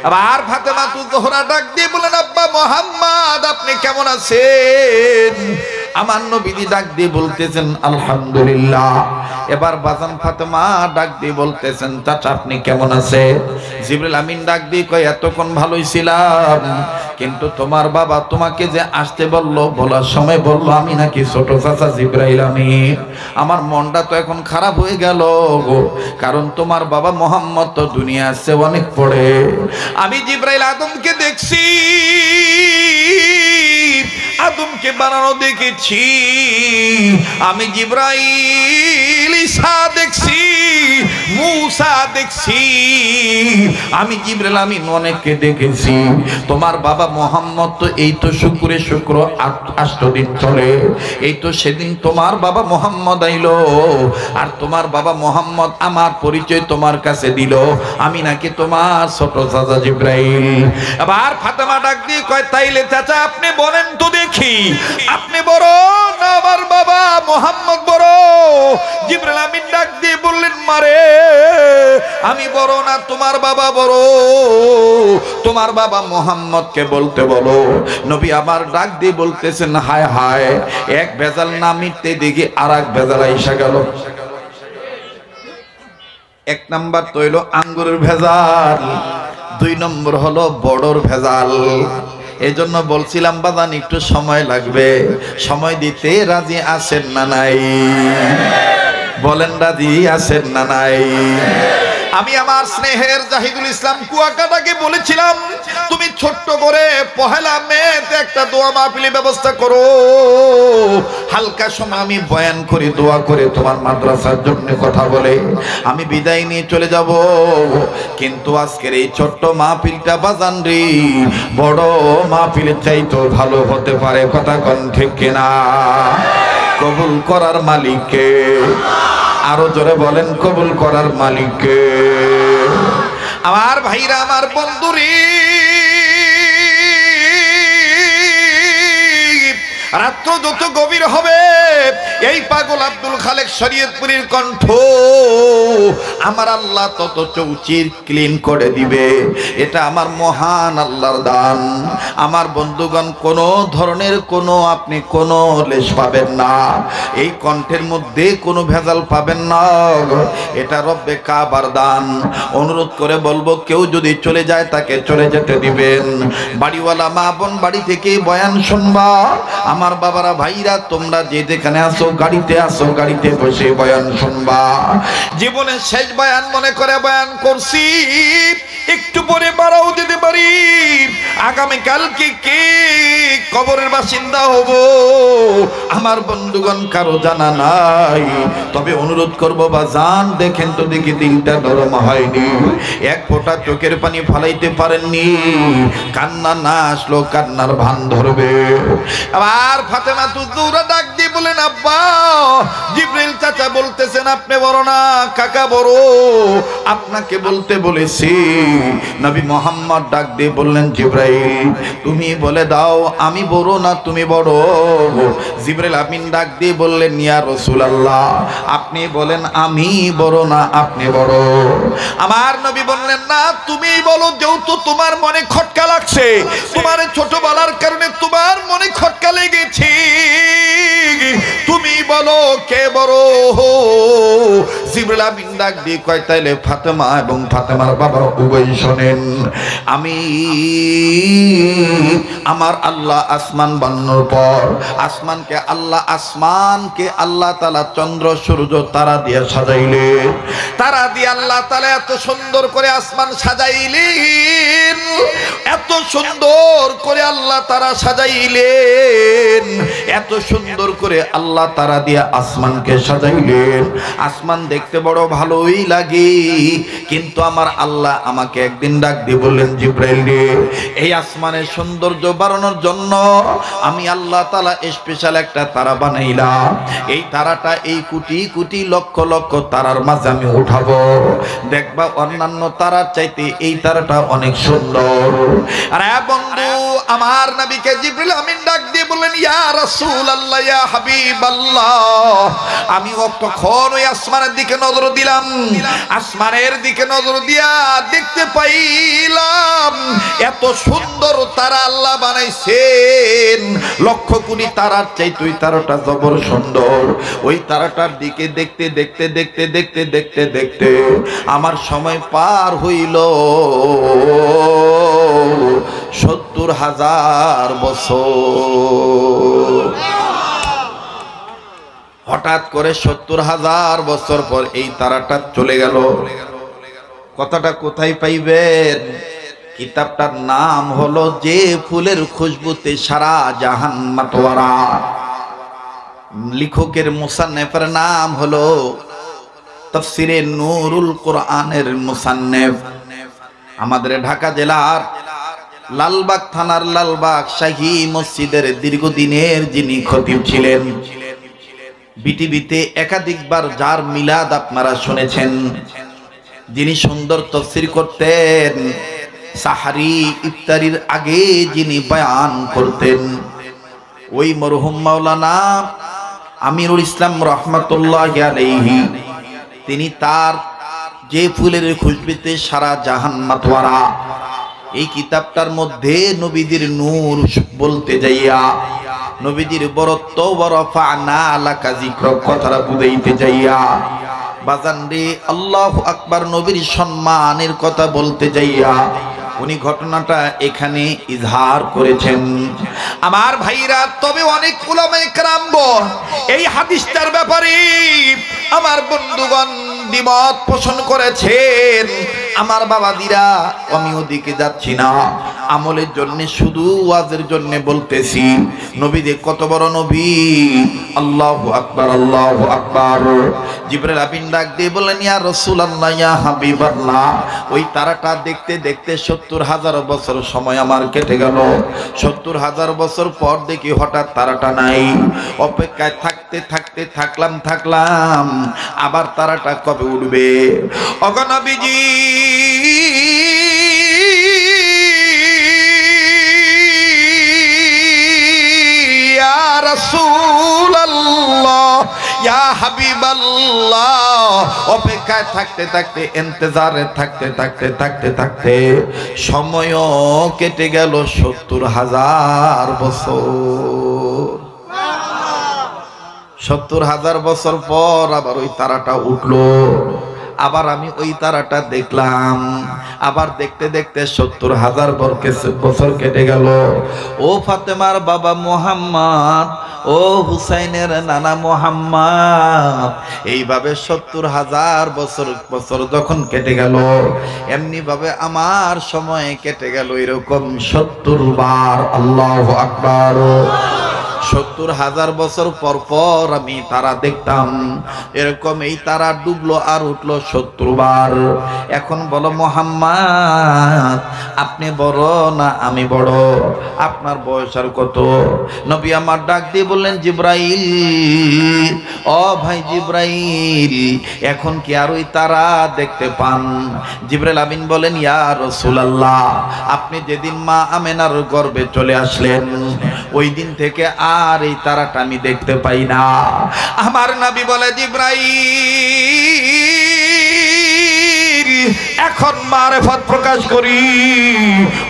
আবার ফাতেমা তু জোহরা ডাক দিয়ে বলেন, আব্বা মুহাম্মদ আপনি কেমন আছেন? আমার নবীজি ডাক দিয়ে বলতেছেন, আলহামদুলিল্লাহ। এবার বাজান ফাতেমা ডাক দিয়ে বলতেছেন, চাচা আপনি কেমন আছে? জিবরাইল আমিন ডাক দিয়ে কয়, এতক্ষণ ভালোই ছিলাম, কিন্তু তোমার বাবা তোমাকে যে আসতে বললো, বলার সময় বললো আমি নাকি ছোট চাচা জিবরাইল আমিন। আমার মনটা তো এখন খারাপ হয়ে গেল, কারণ তোমার বাবা মুহাম্মদ তো দুনিয়া আসছে অনেক পরে। আমি জিবরাইল আদমকে দেখছি, আদমকে বানানো দেখেছি, আমি জিবরাইল ঈসা দেখছি, মূসা দেখছি, আমি জিবরাইল আমিন অনেককে দেখেছি। তোমার বাবা মুহাম্মদ তো এই তো শুক্রে শুক্র 8 দিন চলে, এই তো সেদিন তোমার বাবা মুহাম্মদ আইলো, আর তোমার বাবা মুহাম্মদ আমার পরিচয় তোমার কাছে দিল, আমি নাকি তোমার ছোট চাচা জিবরাইল। আবার ফাতেমা ডাক দিয়ে কয়, তাইলে চাচা আপনি বলেন তো দেখি, আপনি বড় না আমার বাবা মুহাম্মদ বড়? জিবরাইল আমিন ডাক দিয়ে বললেন, মারে আমি বড় না তোমার বাবা বড়, তোমার বাবা মুহাম্মদকে বলতে বলো। নবী আমার ডাক দিয়ে বলতেছেন, হায় হায়, এক ভেজাল না মিটতে দেখি আর এক ভেজাল আইসা গেল। এক নাম্বার তো হইল আঙ্গুরের ভেজাল, 2 নম্বর হলো বড়র ভেজাল। এজন্য বলছিলাম বাদান একটু সময় লাগবে, সময় দিতে রাজি আছেন না নাই? বলেন রাজি আছেন না নাই? আমি আমার স্নেহের জাহিদুল ইসলাম কুয়াকাটাকে বলেছিলাম, তুমি ছোট্ট করে পহেলা মেতে একটা দোয়া মাহফিলের ব্যবস্থা করো, হালকা সময় আমি বয়ান করি, দোয়া করে তোমার মাদ্রাসার জন্য কথা বলে আমি বিদায় নিয়ে চলে যাব। কিন্তু আজকের এই ছোট্ট মাহফিলটা বাজান রে, বড় মাহফিলের চাইতো ভালো হতে পারে, কথা কোন ঠিক কিনা? কবুল করার মালিককে আরো জোরে বলেন, কবুল করার মালিককে। আমার ভাইরা, আমার বন্ধুরে, রাত্র যত গভীর হবে এই পাগল আব্দুল খালেক শরীয়তপুরীর কণ্ঠ আমার আল্লাহ তত চৌচির ক্লিন করে দিবে। এটা আমার মহান আল্লাহর দান। আমার বন্ধুগণ, কোন ধরনের আপনি কোনো লেশ পাবেন না, এই কণ্ঠের মধ্যে কোনো ভেজাল পাবেন না। এটা রব্বে কাবার দান। অনুরোধ করে বলবো, কেউ যদি চলে যায় তাকে চলে যেতে দিবেন। বাড়িওয়ালা মা বোন বাড়ি থেকে বয়ান শুনবা। আমার বাবারা ভাইরা তোমরা যে যেখানে আসো, গাড়িতে আসো, গাড়িতে বসে বয়ান শুনবা। জীবনের শেষ বয়ান মনে করে বয়ান করছি, একটু পরে মারাও যেতে পারি। আগামীকালকে কে কবরের বাসিন্দা হব আমার বন্ধুগণ কারো জানা নাই। তবে অনুরোধ করবো বাজান, দেখেন তো দেখি দিলটা নরম হয়নি, এক ফোঁটা চোখের পানি ফালাইতে পারেননি। কান্না না আসলো কান্নার ভান ধরবে। আবার ফাতেমা তুজুরা ডাক দিয়ে বলেন, আব্বা জিবরিল চাচা বলতেছেন আপনি বড় না কাকা বড়, আপনাকে বলতে বলেছি। নবী মোহাম্মদ ডাক দিয়ে বললেন, জিবরাইল তুমি বলে দাও আমি বড় না তুমি বড়? জিবরাইল আমিন ডাক দিয়ে বললেন, ইয়া রাসূলুল্লাহ আপনি বলেন আমি বড় না আপনি বড়? আমার নবী বললেন, না তুমি বলো, যেহেতু তোমার মনে খটকা লাগছে, তোমার ছোট বলার কারণে তোমার মনে খটকা লেগেছে, তুমি বলো কে বড়? জিবরাইল আমিন ডাক দিয়ে কয়, তাইলে ফাতেমা এবং ফাতেমার বাবা উভয় শোনেন। আমি আমার আল্লাহ আসমান বানানোর পর আসমানকে আল্লাহ তাআলা চন্দ্র সূর্য তারা দিয়ে সাজাইলেন। তারা দিয়ে আল্লাহ তাআলা এত সুন্দর করে আসমান সাজাইলেন, এত সুন্দর করে আল্লাহ তারা সাজাইলেন, এত সুন্দর করে আল্লাহ তারা দিয়ে আসমানকে সাজাইলেন। আসমান দেখতে বড় ভালোই লাগে, কিন্তু আমার আল্লাহ আমাকে একদিন ডাক দিয়ে বললেন, জিবরাইল রে এই আসমানের সৌন্দর্য বাড়ানোর জন্য আমি আল্লাহ তাআলা স্পেশাল একটা তারা বানাইলাম। এই তারাটা এই কোটি কোটি লক্ষ লক্ষ তারার মাঝে আমি উঠাবো, দেখবা অন্যান্য তারার চাইতে এই তারাটা অনেক সুন্দর। আরে বন্ধু, আমার নবীকে জিবরিল আমিন ডাক দিয়ে বললেন, ইয়া রাসূলুল্লাহ ইয়া হাবিবাল্লাহ, আমি তখন ওই আসমানের দিকে নজর দিলাম। আসমানের দিকে নজর দিয়া দেখতে পাইলাম এত সুন্দর তারা আল্লাহ বানাইছেন, লক্ষ কোটি তারার চাইতে ওই তারাটা জবর সুন্দর। ওই তারাটার দিকে দেখতে দেখতে দেখতে দেখতে দেখতে দেখতে আমার সময় পার হইল ৭০,০০০ বছর। হঠাৎ করে ৭০,০০০ বছর পর এই তারাটা চলে গেল। কথাটা কোথায় পাইবেন? কিতাবটার নাম হলো যে ফুলের খুশবুতে সারা জাহান মাতোয়ারা। লেখকের মুসান্নেফের নাম হলো তাফসিরে নূরুল কোরআনের মুসান্নেফ। আমাদের ঢাকা জেলার লালবাগ থানার লালবাগ শাহী মসজিদের দীর্ঘদিনের যিনি খতিব ছিলেন, বিটিভিতে একাধিকবার যার মিলাদ আপনারা শুনেছেন, যিনি সুন্দর তাফসীর করতেন, সাহারি ইফতারির আগে যিনি বয়ান করতেন, ওই মরহুম মাওলানা আমিরুল ইসলাম রাহমাতুল্লাহি আলাইহি, তিনি তার যে ফুলের খুশবুতে সারা জাহান মাতোয়ারা এই কিতাবটার মধ্যে নবীজির নূর বলতে যাইয়া, নবীজির বরত্ব ওয়ারাফা'না লাকা যিকরাক কথাটা বুঝাইতে যাইয়া, বাজান রে আল্লাহু আকবার, নবীর সম্মানের কথা বলতে যাইয়া উনি ঘটনাটা এখানে ইজহার করেছেন। আমার ভাইরা, তবে অনেক উলামায়ে কেরাম এই হাদিসটার ব্যাপারে আমার বন্ধুগণ দ্বিমত পোষণ করেছেন। আমার বাবাদিরা, আমি ওদিকে যাচ্ছি না, আমলের জন্য শুধু ওয়াজের জন্য বলতেছি। নবী যে কত বড় নবী, আল্লাহু আকবার আল্লাহু আকবার। জিবরাইল আমিন ডাক দিয়ে বললেন, ইয়া রাসূলুল্লাহ ইয়া হাবিবাল্লাহ, ওই তারাটা দেখতে দেখতে ৭০,০০০ বছর সময় আমার কেটে গেল। ৭০,০০০ বছর পর দেখি হঠাৎ তারাটা নাই। অপেক্ষায় থাকতে থাকতে থাকলাম আবার তারাটা কবে উঠবে। ওগো নবীজি, রাসূলুল্লাহ ইয়া হাবিবাল্লাহ। অপেক্ষায় থাকতে থাকতে, ইন্তজারে থাকতে থাকতে থাকতে থাকতে সময়ও কেটে গেল ৭০,০০০ বছর। ৭০,০০০ বছর পর আবার ওই তারাটা উঠলো। আবার আমি ওই তারাটা দেখলাম। আবার দেখতে দেখতে ৭০,০০০ বছর কেটে গেল। ও ফাতেমার বাবা মুহাম্মদ, ও হুসাইনের নানা মুহাম্মদ, এইভাবে ৭০,০০০ বছর যখন কেটে গেল, এমনি ভাবে আমার সময় কেটে গেল এরকম ৭০ বার। আল্লাহু আকবার। ৭০,০০০ বছর পর পর আমি তারা দেখতাম। এরকম এই তারা ডুবলো আর উঠলো ৭০ বার। এখন বলো মুহাম্মদ, আপনি বড় না আমি বড়? আপনার বয়স আর কত? নবী আমার ডাক দিয়ে বললেন, জিব্রাইল, ও ভাই জিব্রাইল, এখন কি আর ওই তারা দেখতে পান? জিব্রাইল আমিন বলেন, ইয়া রাসূলুল্লাহ, আপনি যেদিন মা আমেনার গর্ভে চলে আসলেন ওই দিন থেকে আর এই তারাটা আমি দেখতে পাই না। আমার নবী বলে, জিব্রাইল, এখন মারিফত প্রকাশ করি।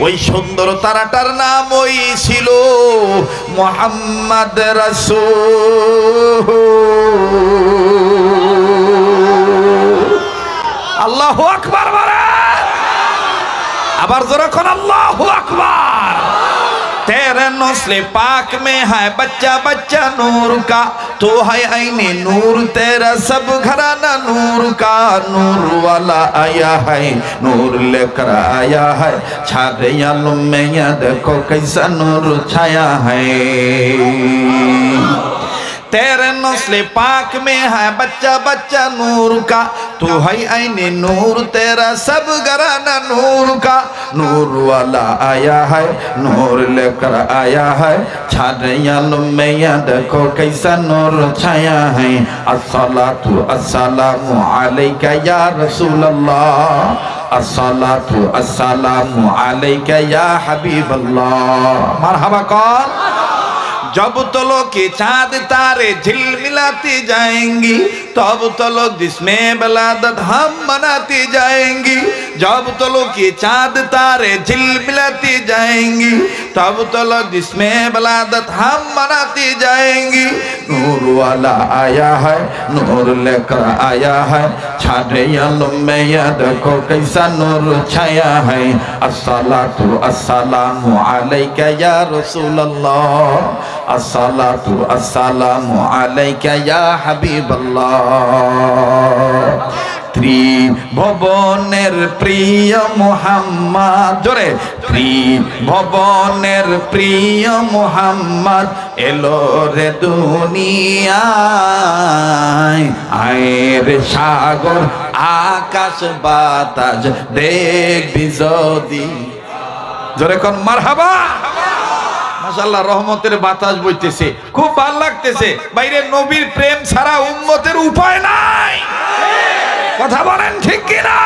ওই সুন্দর তারাটার নাম ওই ছিল মুহাম্মদ রাসূল। আল্লাহু আকবার বলে, আবার জোরে কোন আল্লাহু আকবার। तेरे नस्ले पाक में है बच्चा बच्चा नूर का, तो है आईने नूर तेरा सब घराना नूर का। नूर वाला आया है, नूर लेकर आया है, छारे आलम में ये देखो कैसा नूर छाया है। तेरे नस्ले पाक में है बच्चा बच्चा नूर का, तू है आईने नूर तेरा सब घराना नूर का। नूर वाला आया है, नूर लेकर आया है, छारे आलम में ये देखो कैसा नूर छाया है। अस्सलातु अस्सलामु अलैका या रसूल अल्लाह, अस्सलातु अस्सलामु अलैका या हबीब अल्लाह। मरहबा कौन? जब तो लोग के चाँद तारे झिलमिलाती जाएंगी, तब तो लोग जिसमें बलादत हम मनाती जाएंगी। जब तो लोग के चाँद तारे झिलमिलाती जाएंगी, तब तो लोग जिसमें बलादत हम मनाती जाएंगी। नूर वाला आया है, नूर लेकर आया है, छारे आलम में ये देखो कैसा नूर छाया है। अस्सलातु अस्सलामु अलैका या रसूल अल्लाह, अस्सलातु अस्सलामु अलैका या हबीब अल्लाह। ত্রিভুবনের প্রিয় মুহাম্মদ, জোরে, ত্রিভুবনের প্রিয় মুহাম্মদ এলো রে দুনিয়ায়। আয়ের সাগর আকাশ বাতাস দেখবি যদি। জোরে কোন মারহাবা। মাশাআল্লাহ, রহমতের বাতাস বইতেছে, খুব ভালো লাগতেছে। বাইরে নবীর প্রেম ছাড়া উম্মতের উপায় নাই। কথা বলেন ঠিক কিনা?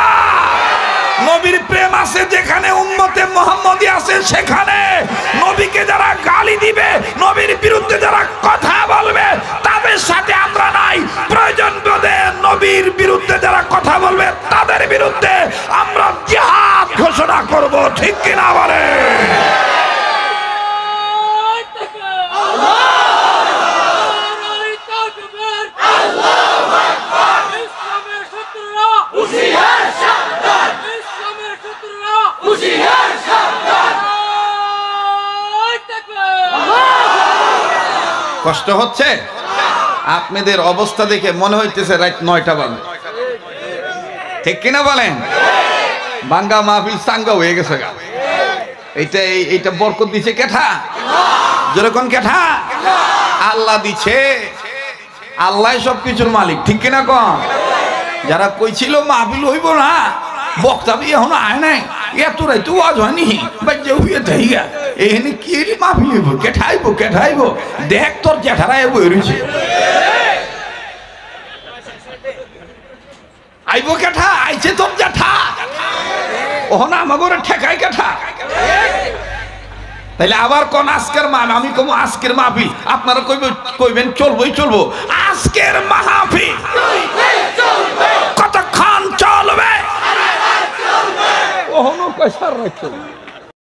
নবীর প্রেম আছে যেখানে, উম্মতে মুহাম্মদী আছে সেখানে। নবীকে যারা গালি দিবে, নবীর বিরুদ্ধে যারা কথা বলবে, তাদের সাথে আমরা নাই। প্রয়োজন বোধে নবীর বিরুদ্ধে যারা কথা বলবে তাদের বিরুদ্ধে আমরা জিহাদ ঘোষণা করব। ঠিক কিনা বলে? কষ্ট হচ্ছে আপনাদের অবস্থা দেখে? মনে হইতেছে রাত ৯টা বাজে। ঠিক কিনা বলেন? বাঙ্গা মাহফিল সাঙ্গা হয়ে গেছে। এইটা বরকত দিছে কেঠা? যেরকম কেঠা আল্লাহ দিছে। আল্লাহ সবকিছুর মালিক। ঠিক কিনা কম? যারা কইছিল মাহফিল হইব না, বক্তা বি এখন আয় নাই, এত রাই তো আজ হয়নি, বাজ্যে হইয়ে থাইগা এখানে কি মাহফিল হইব? কেঠাইব কেঠাইব, দেখ তোর জ্যাঠারাই বই রয়েছে। আইব কেঠা? আইছে তোর জ্যাঠা। ওহনা আমাকে ঠেকাই কেঠা? তাইলে আবার কোন আজকের মাহফিল, আমি কম আজকের মাহফিল, আপনারা কইবেন চলবো আজকের মাহফিল কতক্ষণ চলবে?
ওহনো কয়সার রাখছো